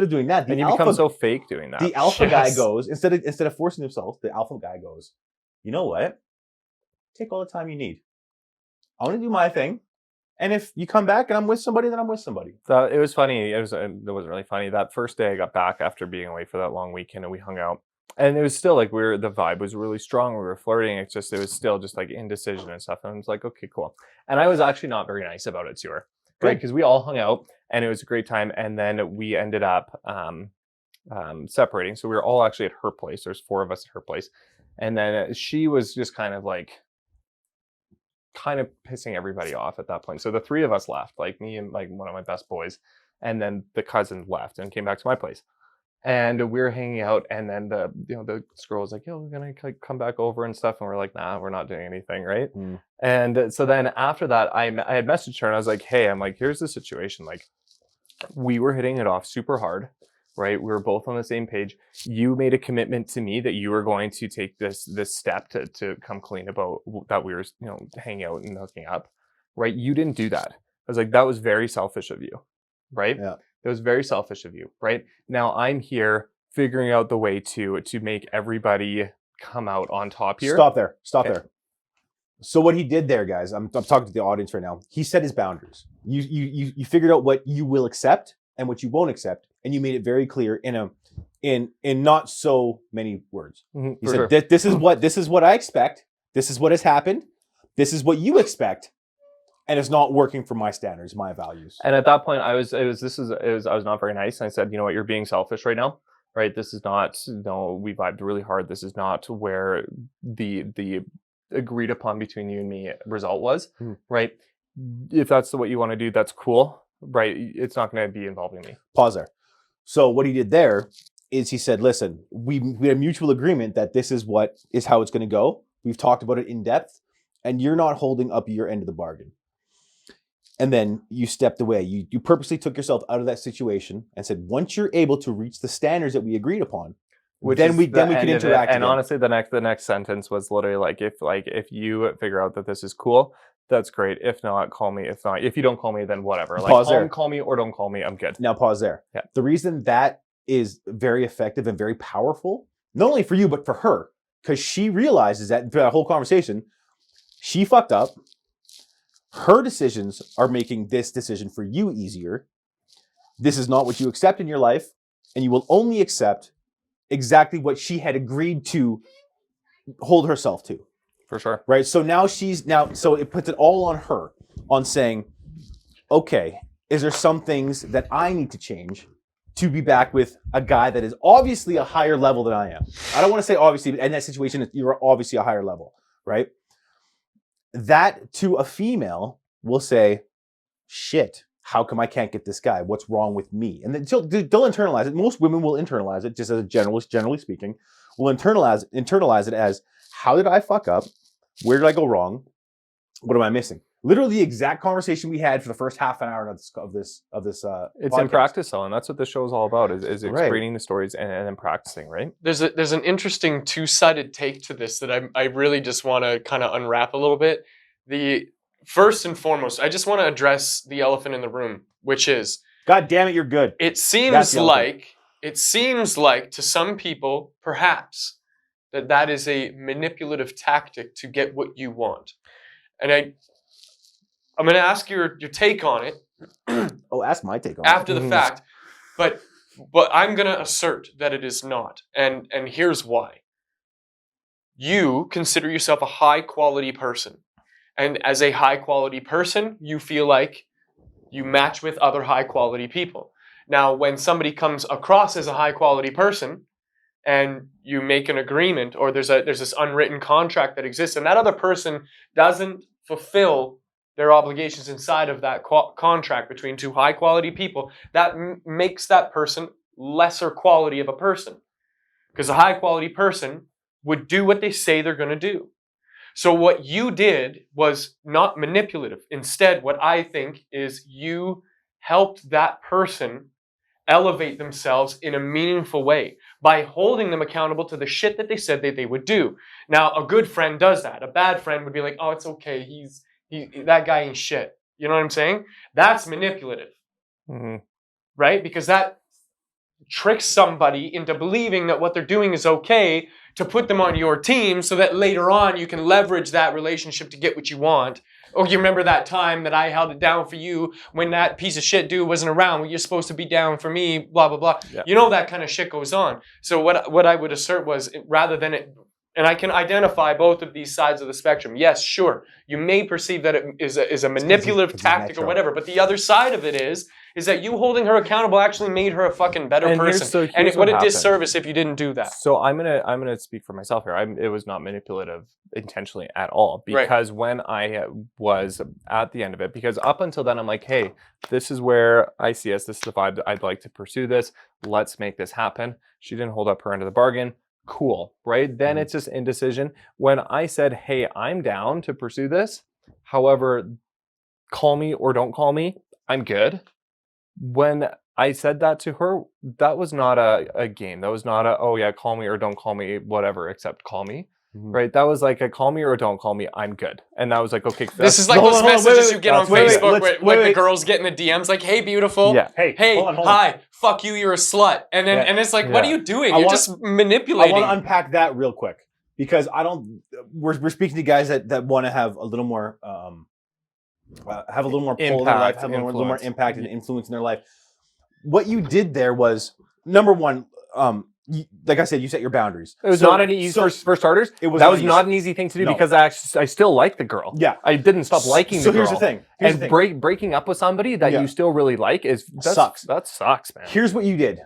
doing that, And you become so fake doing that. The alpha guy goes, instead of forcing himself, the alpha guy goes, you know what? Take all the time you need. I want to do my thing. And if you come back and I'm with somebody, then I'm with somebody. It was funny. It wasn't really funny. That first day I got back after being away for that long weekend and we hung out. And it was still like the vibe was really strong. We were flirting. It was still just like indecision and stuff. And I was like, okay, cool. And I was actually not very nice about it to her. Right. Because we all hung out and it was a great time. And then we ended up separating. So we were all actually at her place. There's 4 of us at her place. And then she was just kind of pissing everybody off at that point. So the 3 of us left, like me and like one of my best boys, and then the cousin left and came back to my place. And we were hanging out, and then the girl was like, "Yo, we're gonna come back over and stuff," and we're like, "Nah, we're not doing anything, right?" And so then after that, I had messaged her and I was like, "Hey, I'm like, here's the situation. Like, we were hitting it off super hard, right? We were both on the same page. You made a commitment to me that you were going to take this step to come clean about that we were, hanging out and hooking up, right? You didn't do that." I was like, "That was very selfish of you, right? Yeah. It was very selfish of you, right? Now I'm here figuring out the way to make everybody come out on top here." Stop there. So what he did there, guys, I'm talking to the audience right now. He set his boundaries. You figured out what you will accept and what you won't accept, and you made it very clear in not so many words. He said, "This is what I expect. This is what has happened. This is what you expect, and it's not working for my standards, my values." And at that point, I was not very nice. And I said, "You know what? You're being selfish right now, right? This is not. No, we vibed really hard. This is not where the agreed upon between you and me result was, right? If that's what you want to do, that's cool, right? It's not going to be involving me." Pause there. So what he did there is he said, "Listen, we had a mutual agreement that this is how it's going to go. We've talked about it in depth, and you're not holding up your end of the bargain." And then you stepped away. You purposely took yourself out of that situation and said, "Once you're able to reach the standards that we agreed upon, then we can interact." And honestly, the next sentence was literally like, if you figure out that this is cool, that's great. If not, call me. If you don't call me, then whatever. Like, call me or don't call me. I'm good. Now pause there. Yeah. The reason that is very effective and very powerful, not only for you but for her, because she realizes that through that whole conversation, she fucked up. Her decisions are making this decision for you easier. This is not what you accept in your life, and you will only accept exactly what she had agreed to hold herself to. For sure. Right? So so it puts it all on her, on saying, okay, is there some things that I need to change to be back with a guy that is obviously a higher level than I am? I don't want to say obviously, but in that situation, you're obviously a higher level, right? That to a female will say, shit, how come I can't get this guy? What's wrong with me? And then they'll internalize it. Most women will internalize it, just as a generally speaking, will internalize it as, how did I fuck up? Where did I go wrong? What am I missing? Literally the exact conversation we had for the first half an hour of this It's podcast. in practice, though, and that's what this show is all about, is explaining the stories and then practicing, right? There's an interesting two-sided take to this that I really just want to kind of unwrap a little bit. The first and foremost, I just want to address the elephant in the room, which is, God damn it, you're good. it seems like to some people, perhaps, that is a manipulative tactic to get what you want. And I'm going to ask your take on it. Oh, ask my take on it. After the fact, but I'm going to assert that it is not. And here's why. You consider yourself a high quality person. And as a high quality person, you feel like you match with other high quality people. Now, when somebody comes across as a high quality person and you make an agreement, or there's this unwritten contract that exists, and that other person doesn't fulfill their obligations inside of that contract between two high quality people, that makes that person lesser quality of a person. Because a high quality person would do what they say they're going to do. So what you did was not manipulative. Instead, what I think is you helped that person elevate themselves in a meaningful way by holding them accountable to the shit that they said that they would do. Now, a good friend does that. A bad friend would be like, oh, it's okay. That guy ain't shit. You know what I'm saying? That's manipulative, right? Because that tricks somebody into believing that what they're doing is okay to put them on your team so that later on you can leverage that relationship to get what you want. Oh, you remember that time that I held it down for you when that piece of shit dude wasn't around, when you're supposed to be down for me, blah, blah, blah. Yeah. You know, that kind of shit goes on. So what I would assert was, rather than it, and I can identify both of these sides of the spectrum. Yes, sure, you may perceive that it is a manipulative tactic or whatever, but the other side of it is that you holding her accountable actually made her a fucking better person. And what a disservice if you didn't do that. So I'm gonna speak for myself here. It was not manipulative intentionally at all, because when I was at the end of it, because up until then I'm like, hey, this is where I see us. This is the vibe. I'd like to pursue this. Let's make this happen. She didn't hold up her end of the bargain. Cool, right? Then it's just indecision. When I said, hey, I'm down to pursue this, however, call me or don't call me, I'm good. When I said that to her, that was not a game. That was not oh yeah, call me or don't call me, whatever, except call me. Right? That was like a call me or don't call me, I'm good. And that was like, okay. This is like those messages you get on Facebook where the girls get in the DMs like, hey, beautiful. Yeah. Hey, hold on. Hi, fuck you, you're a slut. And then and it's like, what are you doing? You're just manipulating. I want to unpack that real quick, because we're speaking to guys that want to have a little more have a little more pull in their life, have a little more impact and influence in their life. What you did there was, number one, like I said, you set your boundaries. It was not an easy, for starters, that was not an easy thing to do, because I still like the girl. Yeah. I didn't stop liking the girl. So here's the thing. Breaking up with somebody that you still really like sucks. That sucks, man. Here's what you did.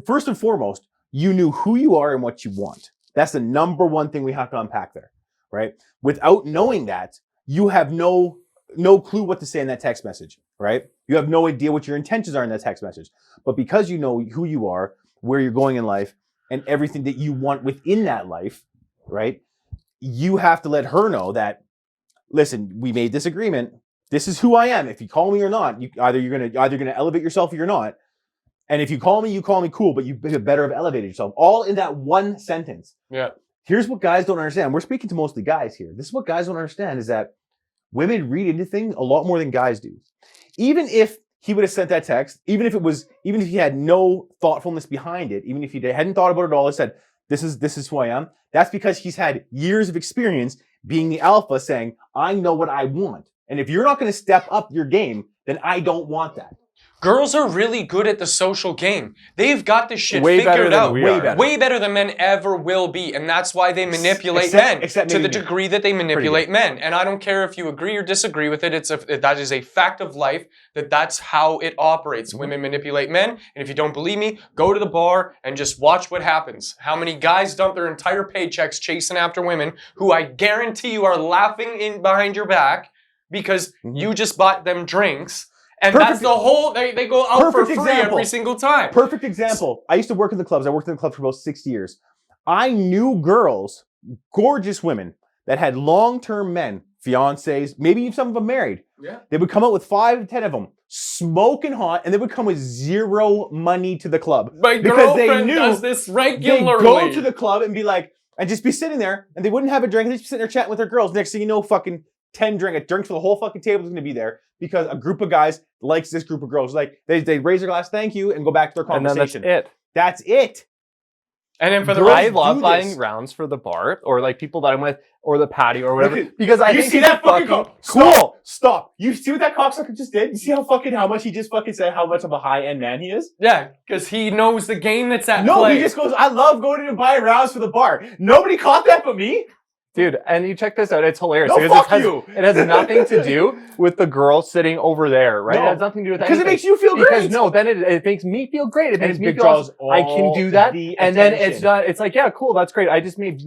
First and foremost, you knew who you are and what you want. That's the number one thing we have to unpack there, right? Without knowing that, you have no clue what to say in that text message, right? You have no idea what your intentions are in that text message. But because you know who you are, where you're going in life, and everything that you want within that life, right? You have to let her know that, listen, we made this agreement. This is who I am. If you call me or not, you're gonna elevate yourself or you're not. And if you call me, cool, but you better have elevated yourself. All in that one sentence. Yeah. Here's what guys don't understand. We're speaking to mostly guys here. This is what guys don't understand, is that women read into things a lot more than guys do. Even if he would have sent that text, even if he had no thoughtfulness behind it, even if he hadn't thought about it at all, and said, this is who I am, that's because he's had years of experience being the alpha, saying, I know what I want. And if you're not going to step up your game, then I don't want that. Girls are really good at the social game. They've got this shit figured out. Way better than men ever will be. And that's why they manipulate men to the degree that they manipulate men. And I don't care if you agree or disagree with it. That is a fact of life, that's how it operates. Women manipulate men. And if you don't believe me, go to the bar and just watch what happens. How many guys dump their entire paychecks chasing after women who I guarantee you are laughing in behind your back because you just bought them drinks. And that's the whole, they go out for free every single time. Perfect example. I used to work in the clubs. I worked in the club for about 6 years. I knew girls, gorgeous women, that had long-term men, fiancés, maybe some of them married. Yeah. They would come out with 5 to 10 of them, smoking hot, and they would come with zero money to the club. My girlfriend does this regularly. They'd go to the club and be like, and just be sitting there, and they wouldn't have a drink, and they'd just be sitting there chatting with their girls. Next thing you know, fucking 10 drinks for the whole fucking table is going to be there because a group of guys likes this group of girls. Like, they raise their glass, thank you, and go back to their conversation. And then that's it. And then for the I love buying rounds for the bar, or like people that I'm with, or the patio or whatever. Because I think see that fucking cool. Stop. You see what that cocksucker just did? You see how much he just fucking said how much of a high-end man he is? Yeah, because he knows the game that's at play. No, he just goes, I love going to buy rounds for the bar. Nobody caught that but me. Dude, and you check this out, it's hilarious. No, because it has nothing to do with the girl sitting over there, right? No. It has nothing to do with that. Because it makes you feel great. Because no, then it makes me feel great. It makes me feel I can do that. And then it's like, yeah, cool, that's great. I just made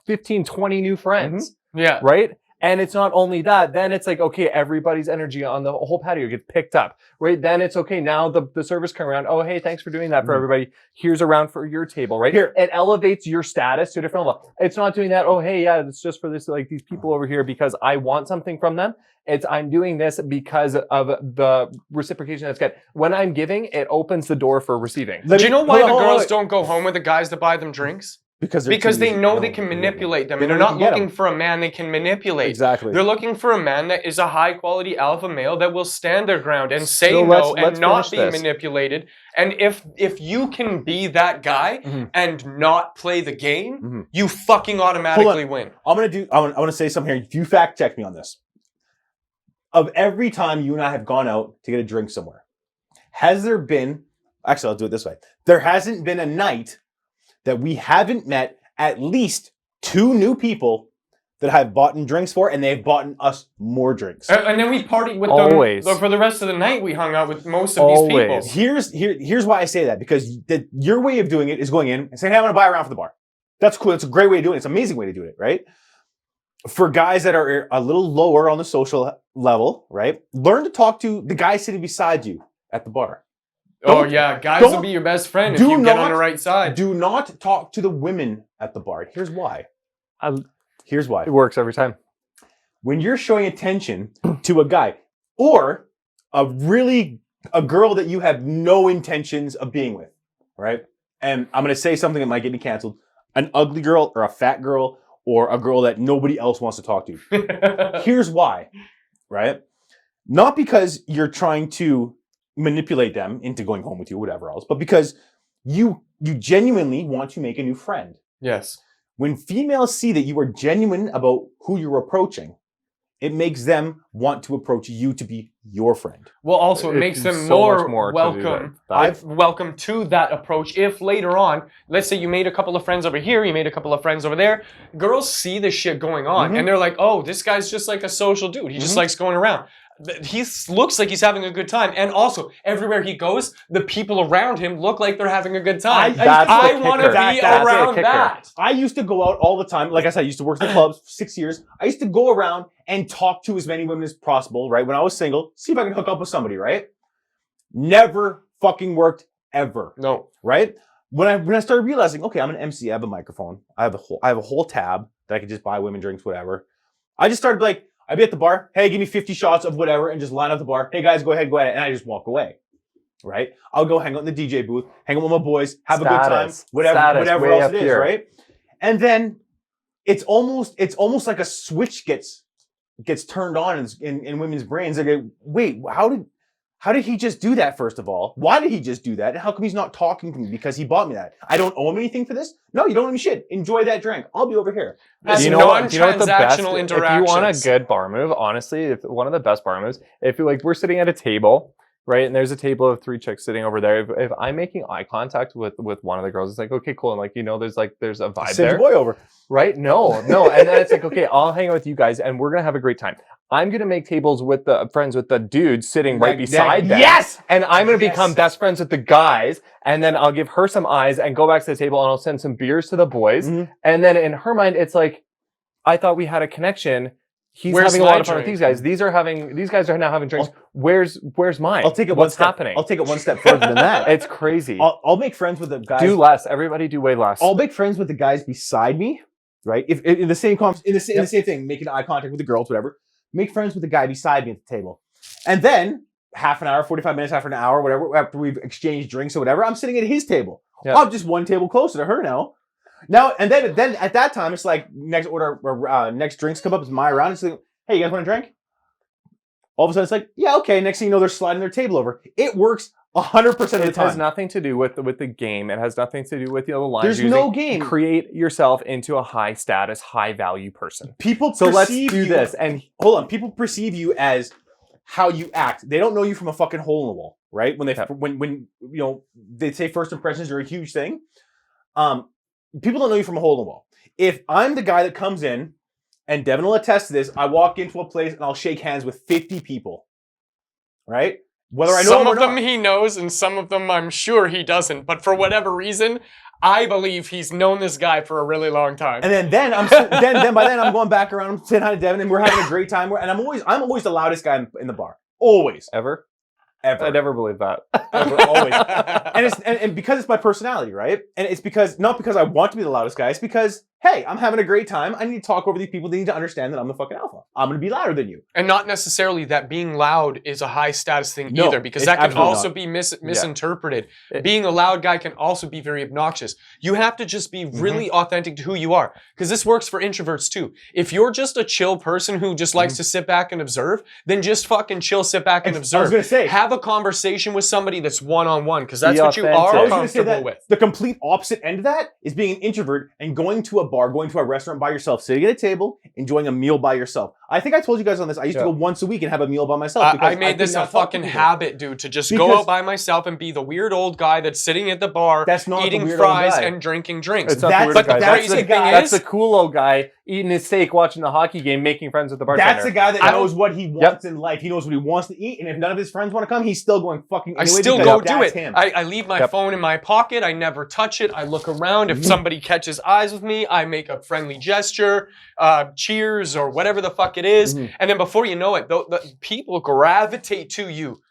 15, 20 new friends. Yeah. Right? And it's not only that, then it's like, okay, everybody's energy on the whole patio gets picked up, right? Then it's okay, now the servers come around, oh, hey, thanks for doing that for everybody. Here's a round for your table, right? Here, it elevates your status to a different level. It's not doing that, oh, hey, yeah, it's just for this, like these people over here because I want something from them. It's I'm doing this because of the reciprocation that's good. When I'm giving, it opens the door for receiving. Do you know why the girls don't go home with the guys to buy them drinks? Because they know they can manipulate them. And they're not looking for a man they can manipulate. Exactly. They're looking for a man that is a high quality alpha male that will stand their ground and say So no let's and not be finish this. manipulated. And if you can be that guy and not play the game, you fucking automatically win. I want to say something here. You fact check me on this. Of every time you and I have gone out to get a drink somewhere, has there been, actually I'll do it this way. There hasn't been a night that we haven't met at least 2 new people that I've bought drinks for, and they've bought us more drinks. And then we partied with Always. them. For the rest of the night, we hung out with most of these people. Here's why I say that, because your way of doing it is going in and saying, hey, I'm going to buy a round for the bar. That's cool. It's a great way of doing it. It's an amazing way to do it, right? For guys that are a little lower on the social level, right? Learn to talk to the guy sitting beside you at the bar. Guys will be your best friend if you get on the right side. Do not talk to the women at the bar. Here's why. Here's why. It works every time. When you're showing attention to a guy or a girl that you have no intentions of being with, right? And I'm going to say something that might get me canceled. An ugly girl or a fat girl or a girl that nobody else wants to talk to. Here's why, right? Not because you're trying to manipulate them into going home with you, whatever else, but because you genuinely want to make a new friend. Yes. When females see that you are genuine about who you're approaching, it makes them want to approach you to be your friend. Well, also, it makes them so more welcome to that approach. If later on, let's say you made a couple of friends over here, you made a couple of friends over there, girls see this shit going on, and they're like, oh, this guy's just like a social dude. He just likes going around. He looks like he's having a good time. And also, everywhere he goes, the people around him look like they're having a good time. I want to be around that. I used to go out all the time. Like I said, I used to work in the clubs for 6 years. I used to go around and talk to as many women as possible, right? When I was single, see if I can hook up with somebody, right? Never fucking worked ever. No. Right? When I started realizing, okay, I'm an MC, I have a microphone, I have a whole tab that I could just buy women drinks, whatever. I just started like, I'd be at the bar, hey, give me 50 shots of whatever, and just line up the bar. Hey guys, go ahead, and I just walk away. Right? I'll go hang out in the DJ booth, hang out with my boys, have a good time, whatever else it is, right? And then it's almost like a switch gets turned on in women's brains. They go, wait, how did he just do that, first of all? Why did he just do that? And how come he's not talking to me because he bought me that? I don't owe him anything for this? No, you don't owe me shit. Enjoy that drink. I'll be over here. That's do you know what the best, non-transactional interactions. If you want a good bar move, honestly, if one of the best bar moves, if you're like, we're sitting at a table, right, and there's a table of 3 chicks sitting over there. If I'm making eye contact with one of the girls, it's like, okay, cool. And like, there's a vibe there. Send your boy over. Right? No. And then it's like, okay, I'll hang out with you guys and we're going to have a great time. I'm going to make tables with the friends with the dudes sitting right beside them. Yes! And I'm going to become best friends with the guys. And then I'll give her some eyes and go back to the table and I'll send some beers to the boys. And then in her mind, it's like, I thought we had a connection. He's having a lot of fun with these guys. These guys are now having drinks. Where's mine? I'll take it What's happening? I'll take it one step further than that. It's crazy. I'll make friends with the guys. Do less. Everybody do way less. I'll make friends with the guys beside me, right? If in the same same thing, making eye contact with the girls, whatever. Make friends with the guy beside me at the table. And then half an hour, 45 minutes, after an hour, whatever, after we've exchanged drinks or whatever, I'm sitting at his table. Yep. I'm just one table closer to her now. And then at that time, it's like next drinks come up, it's my round. It's like, hey, you guys want a drink? All of a sudden, it's like, yeah, okay. Next thing you know, they're sliding their table over. It works 100% of the time. It has nothing to do with the game. It has nothing to do with the lines. There's no game. Create yourself into a high status, high value person. Let's do this. And hold on, people perceive you as how you act. They don't know you from a fucking hole in the wall, right? When they say first impressions are a huge thing. People don't know you from a hole in the wall. If I'm the guy that comes in, and Devon will attest to this, I walk into a place and I'll shake hands with 50 people, right? Whether I know some them or of them not. he knows and some of them I'm sure he doesn't. But for whatever reason, I believe he's known this guy for a really long time. And then by then I'm going back around, I'm saying hi to Devon, and we're having a great time. And I'm always the loudest guy in the bar. Always. Ever? Ever. I never believed that. Ever, always. And because it's my personality, right? And it's not because I want to be the loudest guy. It's because, hey, I'm having a great time. I need to talk over these people. They need to understand that I'm the fucking alpha. I'm going to be louder than you. And not necessarily that being loud is a high status thing No, either, because it's that can absolutely also not. be misinterpreted. Being a loud guy can also be very obnoxious. You have to just be really authentic to who you are, because this works for introverts too. If you're just a chill person who just likes to sit back and observe, then just fucking chill, sit back and observe. I was going to say. Have a conversation with somebody that's one-on-one, because that's Be what you authentic. are I was gonna say comfortable that with. the complete opposite end of that is being an introvert and going to a bar, going to a restaurant by yourself, sitting at a table, enjoying a meal by yourself. I think I told you guys on this. I used to go once a week and have a meal by myself. I made this a fucking habit, dude, to just go out by myself and be the weird old guy that's sitting at the bar, That's not the eating weird old fries guy. and drinking drinks. It's not That's- the but weird the guy. crazy thing That's is, the cool old guy eating his steak, watching the hockey game, making friends with the bartender. That's the guy that I knows what he wants in life. He knows what he wants to eat, and if none of his friends want to come, he's still going fucking I anyway still because go do that's it. him. I leave my phone in my pocket. I never touch it. I look around. If somebody catches eyes with me, I make a friendly gesture, cheers or whatever the fuck it is. And then before you know it, the people gravitate to you.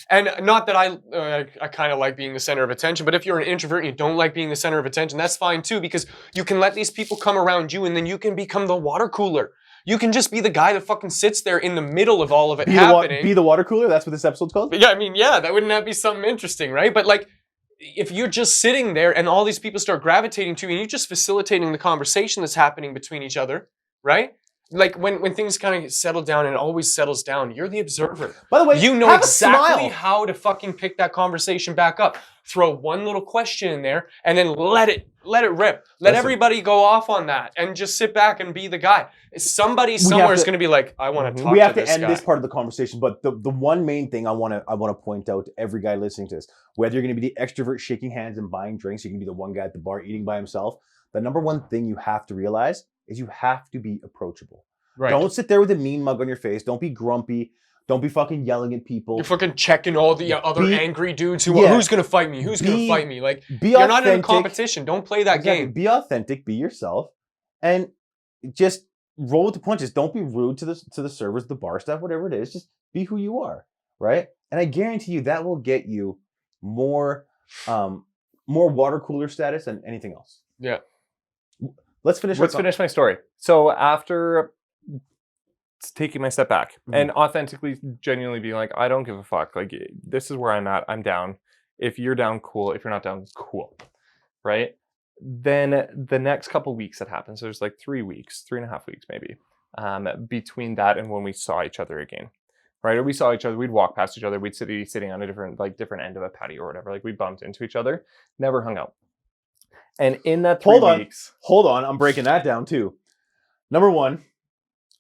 And not that I kind of like being the center of attention, but if you're an introvert and you don't like being the center of attention, that's fine too, because you can let these people come around you and then you can become the water cooler. You can just be the guy that fucking sits there in the middle of all of it happening. Be the water cooler. That's what this episode's called. But yeah, I mean, yeah, wouldn't that be something interesting, right? But like, if you're just sitting there and all these people start gravitating to you and you're just facilitating the conversation that's happening between each other, right? Like when things kind of settle down, and it always settles down, you're the observer. By the way, you know have a exactly smile. how to fucking pick that conversation back up. Throw one little question in there and then let it rip. Let everybody go off on that and just sit back and be the guy. Somebody somewhere is going to be like, I want to talk to this guy. We have to end this part of the conversation, but the one main thing I want to point out to every guy listening to this, whether you're going to be the extrovert shaking hands and buying drinks, you can be the one guy at the bar eating by himself. The number one thing you have to realize is you have to be approachable. Right. Don't sit there with a mean mug on your face. Don't be grumpy. Don't be fucking yelling at people. You're fucking checking all the other angry dudes who's going to fight me? Who's going to fight me? Like, you're not in a competition. Don't play that game. Be authentic, be yourself, and just roll with the punches. Don't be rude to the servers, the bar staff, whatever it is. Just be who you are, right? And I guarantee you that will get you more water cooler status than anything else. Yeah. Let's finish my story. So after taking my step back and authentically, genuinely being like, I don't give a fuck. Like, this is where I'm at. I'm down. If you're down, cool. If you're not down, cool. Right? Then the next couple weeks that happens, there's like 3.5 weeks maybe, between that and when we saw each other again. Right? Or we saw each other, we'd walk past each other, we'd be sitting on a different end of a patio or whatever. Like, we bumped into each other, never hung out. And in that 3 weeks... Hold on. I'm breaking that down too. Number one,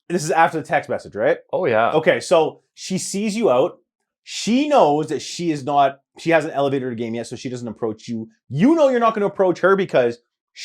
this is after the text message, right? Oh, yeah. Okay, so she sees you out. She knows that she hasn't elevated her game yet, so she doesn't approach you. You know you're not going to approach her because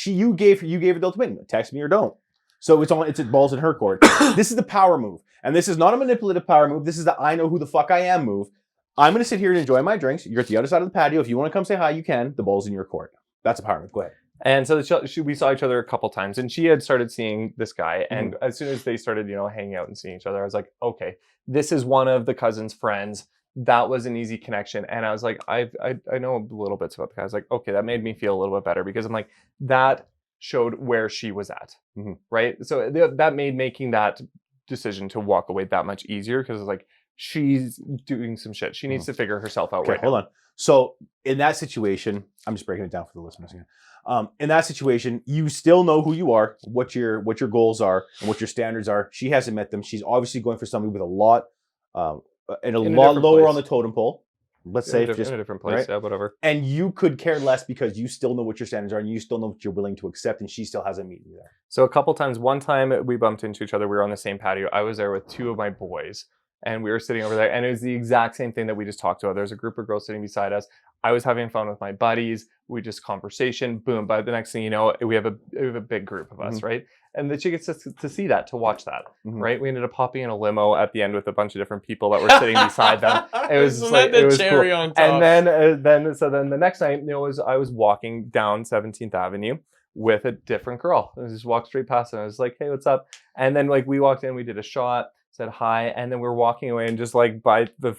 you gave her the ultimatum. Text me or don't. So it's balls in her court. This is the power move. And this is not a manipulative power move. This is the I know who the fuck I am move. I'm going to sit here and enjoy my drinks. You're at the other side of the patio. If you want to come say hi, you can. The ball's in your court. That's a power move. Go ahead. And so we saw each other a couple times, and she had started seeing this guy. And as soon as they started, hanging out and seeing each other, I was like, okay, this is one of the cousin's friends. That was an easy connection. And I was like, I know a little bits about the guy. I was like, okay, that made me feel a little bit better because I'm like, that showed where she was at, right? So that made making that decision to walk away that much easier because it's like, she's doing some shit. She needs to figure herself out. Okay, hold on. So in that situation, I'm just breaking it down for the listeners again. In that situation, you still know who you are, what your goals are, and what your standards are. She hasn't met them. She's obviously going for somebody with a lot lower on the totem pole. Let's say in a different place, right? Yeah, whatever. And you could care less because you still know what your standards are, and you still know what you're willing to accept, and she still hasn't met you there. So a couple times, one time we bumped into each other. We were on the same patio. I was there with 2 of my boys. And we were sitting over there, and it was the exact same thing that we just talked about. There's a group of girls sitting beside us. I was having fun with my buddies. We just conversation, boom. By the next thing you know, we have a big group of us, right? And then she gets to see that, to watch that, right? We ended up hopping in a limo at the end with a bunch of different people that were sitting beside them. It was just like, it was cherry cool. on top. And then the next night, I was walking down 17th Avenue with a different girl. I just walked straight past her. And I was like, hey, what's up? And then like we walked in, we did a shot, said hi, and then we were walking away, and just like by the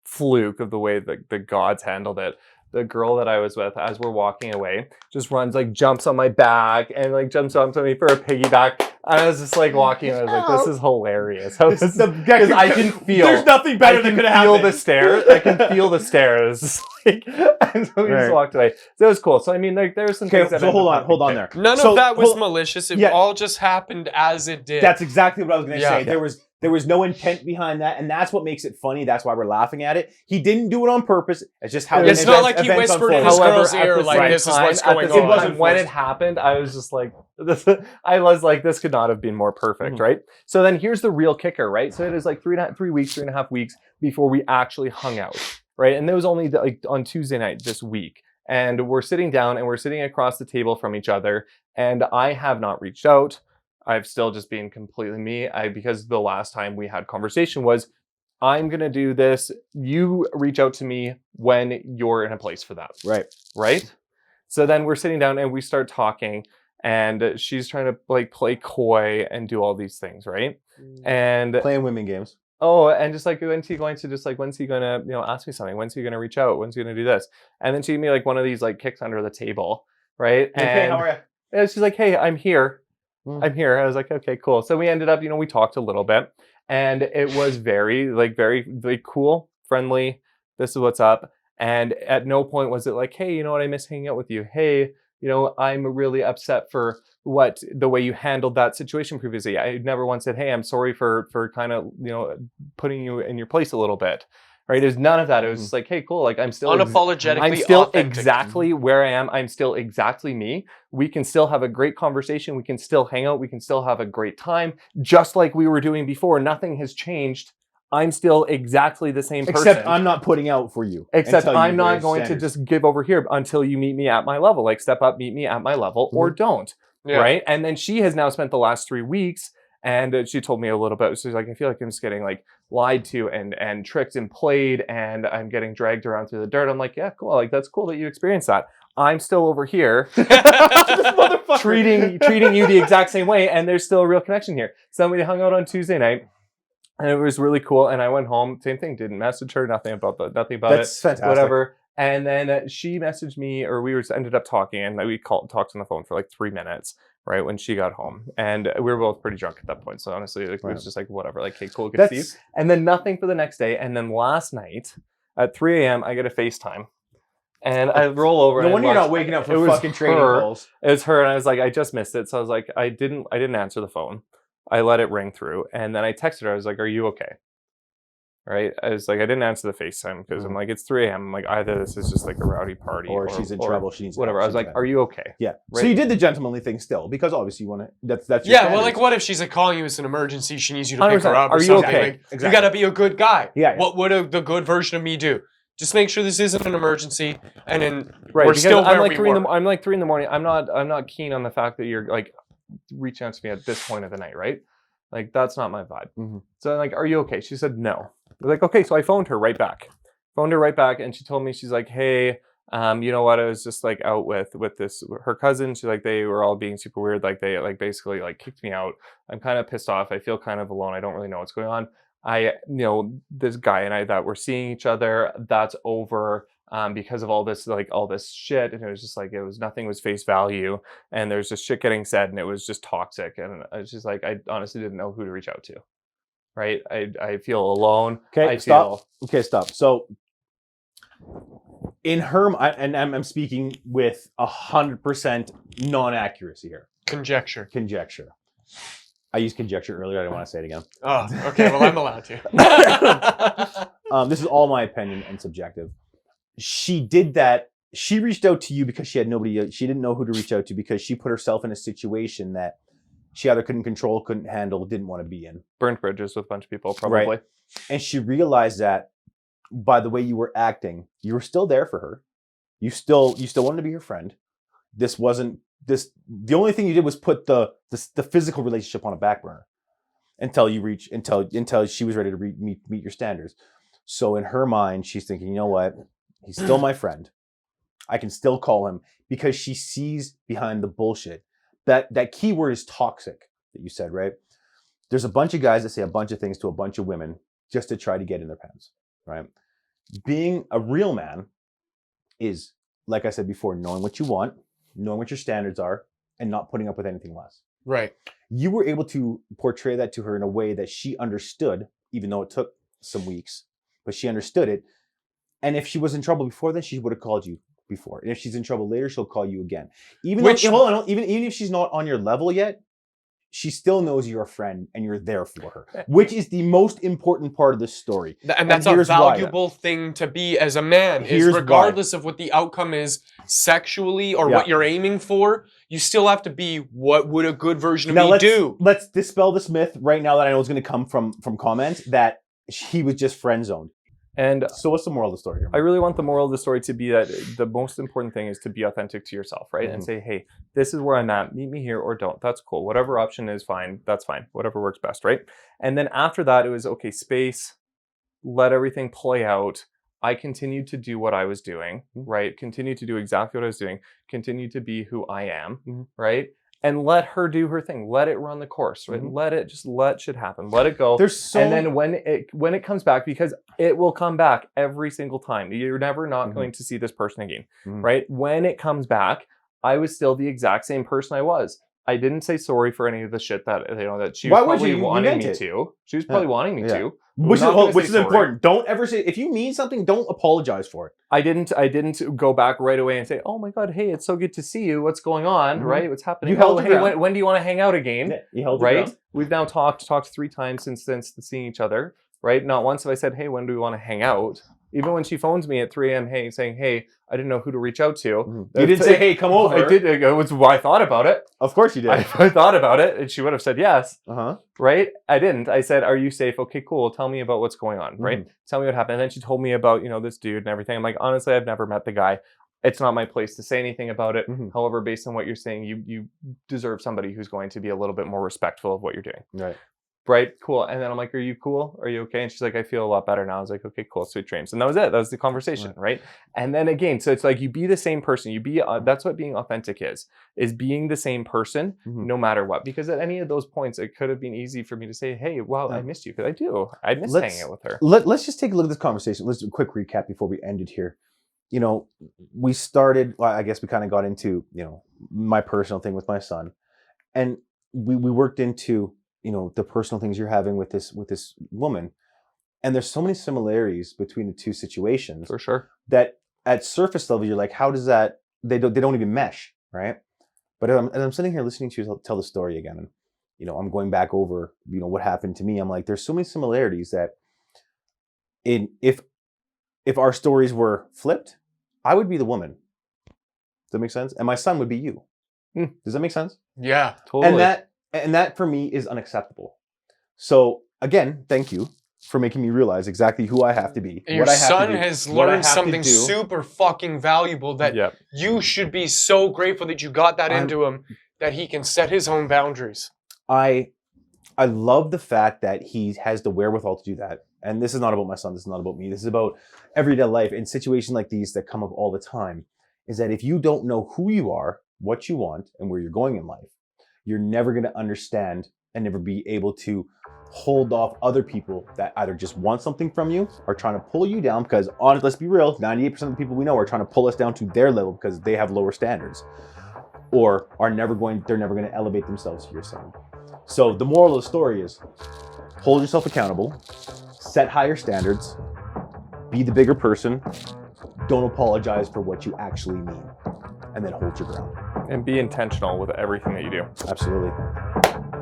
fluke of the way that the gods handled it, the girl that I was with, as we're walking away, just runs, like jumps on my back and like jumps onto me for a piggyback. And I was just like walking, and I was like, this is hilarious. Because I can feel, there's nothing better that could happen. I can feel the stare. I can feel the stairs. Like, and so we just walked away. So it was cool. So I mean, like there's some things that hold on there. None of that was malicious. It all just happened as it did. That's exactly what I was going to say. There was no intent behind that, and that's what makes it funny. That's why we're laughing at it. He didn't do it on purpose. It's just how it's not like he whispered in his girl's ear, like, this is what's going on. When it happened, I was just like, this could not have been more perfect, right? So then here's the real kicker, right? So it is like 3.5 weeks before we actually hung out, right? And it was only like on Tuesday night this week. And we're sitting down and we're sitting across the table from each other. And I have not reached out. I've still just been completely me. Because the last time we had conversation was, I'm going to do this. You reach out to me when you're in a place for that. Right? So then we're sitting down and we start talking, and she's trying to like play coy and do all these things, right? And playing women games. Oh, and just like, when's he going to ask me something? When's he going to reach out? When's he going to do this? And then she gave me like one of these like kicks under the table, right? And hey, how are you? And she's like, hey, I'm here. I'm here. I was like, okay, cool. So we ended up, we talked a little bit, and it was very, very cool, friendly. This is what's up. And at no point was it like, hey, you know what? I miss hanging out with you. Hey, I'm really upset for the way you handled that situation previously. I never once said, hey, I'm sorry for kind of, putting you in your place a little bit. Right? There's none of that. It was just like, hey, cool. Like I'm still unapologetically I'm still authentic. Exactly where I am. I'm still exactly me. We can still have a great conversation. We can still hang out. We can still have a great time, just like we were doing before. Nothing has changed. I'm still exactly the same person. Except I'm not putting out for you. Except I'm not going to just give over here until you meet me at my level. Like step up, meet me at my level, or don't. Yeah. Right? And then she has now spent the last 3 weeks, and she told me a little bit. She's like, I feel like I'm just getting like lied to and tricked and played, and I'm getting dragged around through the dirt. I'm like, yeah, cool. Like that's cool that you experienced that. I'm still over here treating you the exact same way, and there's still a real connection here. So we hung out on Tuesday night, and it was really cool. And I went home, same thing, didn't message her, nothing about That's it, fantastic. whatever. And then she messaged me, or we ended up talking, and we talked on the phone for like 3 minutes. Right when she got home, and we were both pretty drunk at that point. So honestly, it was just like whatever. Like, hey, cool, good to see you. And then nothing for the next day. And then last night at 3 a.m., I get a FaceTime, and I roll over. No wonder you're not waking up for fucking trading calls. It was her, and I was like, I just missed it. So I was like, I didn't answer the phone. I let it ring through, and then I texted her. I was like, are you okay? Right? I was like, I didn't answer the FaceTime because I'm like, it's 3 a.m. I'm like, either this is just like a rowdy party, or she's in trouble. She needs whatever. I was like, are you okay? Yeah. Right? So you did the gentlemanly thing still, because obviously you want to. That's your standards. Well, like, what if she's like calling you? It's an emergency. She needs you to pick her up. Are you okay? Like, exactly. You got to be a good guy. Yeah. What would the good version of me do? Just make sure this isn't an emergency, and then we're because still I'm where like we were. I'm like 3 a.m. I'm not keen on the fact that you're like reaching out to me at this point of the night, right? Like that's not my vibe. So I'm like, are you okay? She said no. I was like, okay. So I phoned her right back, and she told me, she's like, hey, you know what? I was just like out with her cousin. She's like, they were all being super weird. Like they like basically like kicked me out. I'm kind of pissed off. I feel kind of alone. I don't really know what's going on. This guy and I that we're seeing each other, that's over. Because of all this shit, and it was just like nothing was face value, and there's just shit getting said, and it was just toxic, and I was just like, I honestly didn't know who to reach out to. Right? I feel alone. Okay, stop. Okay, stop. So in her, and I'm speaking with 100% non-accuracy here. Conjecture. I used conjecture earlier. I didn't want to say it again. Oh, okay. Well, I'm allowed to. This is all my opinion and subjective. She did that. She reached out to you because she had nobody. She didn't know who to reach out to because she put herself in a situation that she either couldn't control, couldn't handle, didn't want to be in. Burned bridges with a bunch of people, probably. Right. And she realized that by the way you were acting, you were still there for her. You still wanted to be her friend. This wasn't this. The only thing you did was put the physical relationship on a back burner until she was ready to meet your standards. So in her mind, she's thinking, you know what? He's still my friend. I can still call him, because she sees behind the bullshit. That key word is toxic that you said, right? There's a bunch of guys that say a bunch of things to a bunch of women just to try to get in their pants, right? Being a real man is, like I said before, knowing what you want, knowing what your standards are, and not putting up with anything less. Right. You were able to portray that to her in a way that she understood, even though it took some weeks, but she understood it. And if she was in trouble before then, she would have called you before. And if she's in trouble later, she'll call you again. Even if she's not on your level yet, she still knows you're a friend and you're there for her, which is the most important part of this story. And that's a valuable thing to be as a man, is regardless of what the outcome is sexually or what you're aiming for, you still have to be, what would a good version of me do? Let's dispel this myth right now that I know is going to come from comments that he was just friend zoned. And so what's the moral of the story here? I really want the moral of the story to be that the most important thing is to be authentic to yourself, right? And say, hey, this is where I'm at. Meet me here or don't. That's cool. Whatever option is fine. That's fine. Whatever works best, right? And then after that, it was, okay, space, let everything play out. I continued to do what I was doing, right? Continue to do exactly what I was doing. Continue to be who I am, right? And let her do her thing. Let it run the course, right? Let shit happen. Let it go. And then when it comes back, because it will come back every single time. You're never not going to see this person again, right? When it comes back, I was still the exact same person I was. I didn't say sorry for any of the shit that that she was probably wanting me to. She was probably wanting me to. Which is important. Don't ever say, if you mean something, don't apologize for it. I didn't go back right away and say, oh my God, hey, it's so good to see you. What's going on, right? What's happening? You held hey, when do you want to hang out again? Yeah, you held right? We've now talked 3 times since seeing each other, right? Not once have I said, hey, when do we want to hang out? Even when she phones me at 3 a.m., saying, hey, I didn't know who to reach out to. You didn't say, hey, come over. I did. It was why I thought about it. Of course you did. I thought about it, and she would have said yes. Right? I didn't. I said, are you safe? Okay, cool. Tell me about what's going on, right? Tell me what happened. And then she told me about, this dude and everything. I'm like, honestly, I've never met the guy. It's not my place to say anything about it. However, based on what you're saying, you deserve somebody who's going to be a little bit more respectful of what you're doing. Right. Right, cool. And then I'm like, are you cool? Are you okay? And she's like, I feel a lot better now. I was like, okay, cool, sweet dreams. And that was it. That was the conversation, right? And then again, so it's like, you be the same person. That's what being authentic is being the same person no matter what. Because at any of those points, it could have been easy for me to say, hey, well, I missed you. Because I do. I miss hanging out with her. Let's just take a look at this conversation. Let's do a quick recap before we end it here. We started, I guess we kind of got into, my personal thing with my son. And we worked into the personal things you're having with this woman, and there's so many similarities between the two situations. For sure. That at surface level, you're like, how does that? They don't even mesh, right? But I'm sitting here listening to you tell the story again, and I'm going back over what happened to me. I'm like, there's so many similarities that if our stories were flipped, I would be the woman. Does that make sense? And my son would be you. Does that make sense? Yeah, totally. And that for me is unacceptable. So again, thank you for making me realize exactly who I have to be. And your son has learned something super fucking valuable that you should be so grateful that you got that into him, that he can set his own boundaries. I love the fact that he has the wherewithal to do that. And this is not about my son. This is not about me. This is about everyday life. In situations like these that come up all the time, is that if you don't know who you are, what you want, and where you're going in life, you're never going to understand and never be able to hold off other people that either just want something from you or trying to pull you down, because honestly, let's be real, 98% of the people we know are trying to pull us down to their level because they have lower standards, or they're never going to elevate themselves to your same. So the moral of the story is hold yourself accountable, set higher standards, be the bigger person, don't apologize for what you actually mean, and then hold your ground. And be intentional with everything that you do. Absolutely.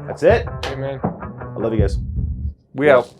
That's it. Amen. I love you guys. We out.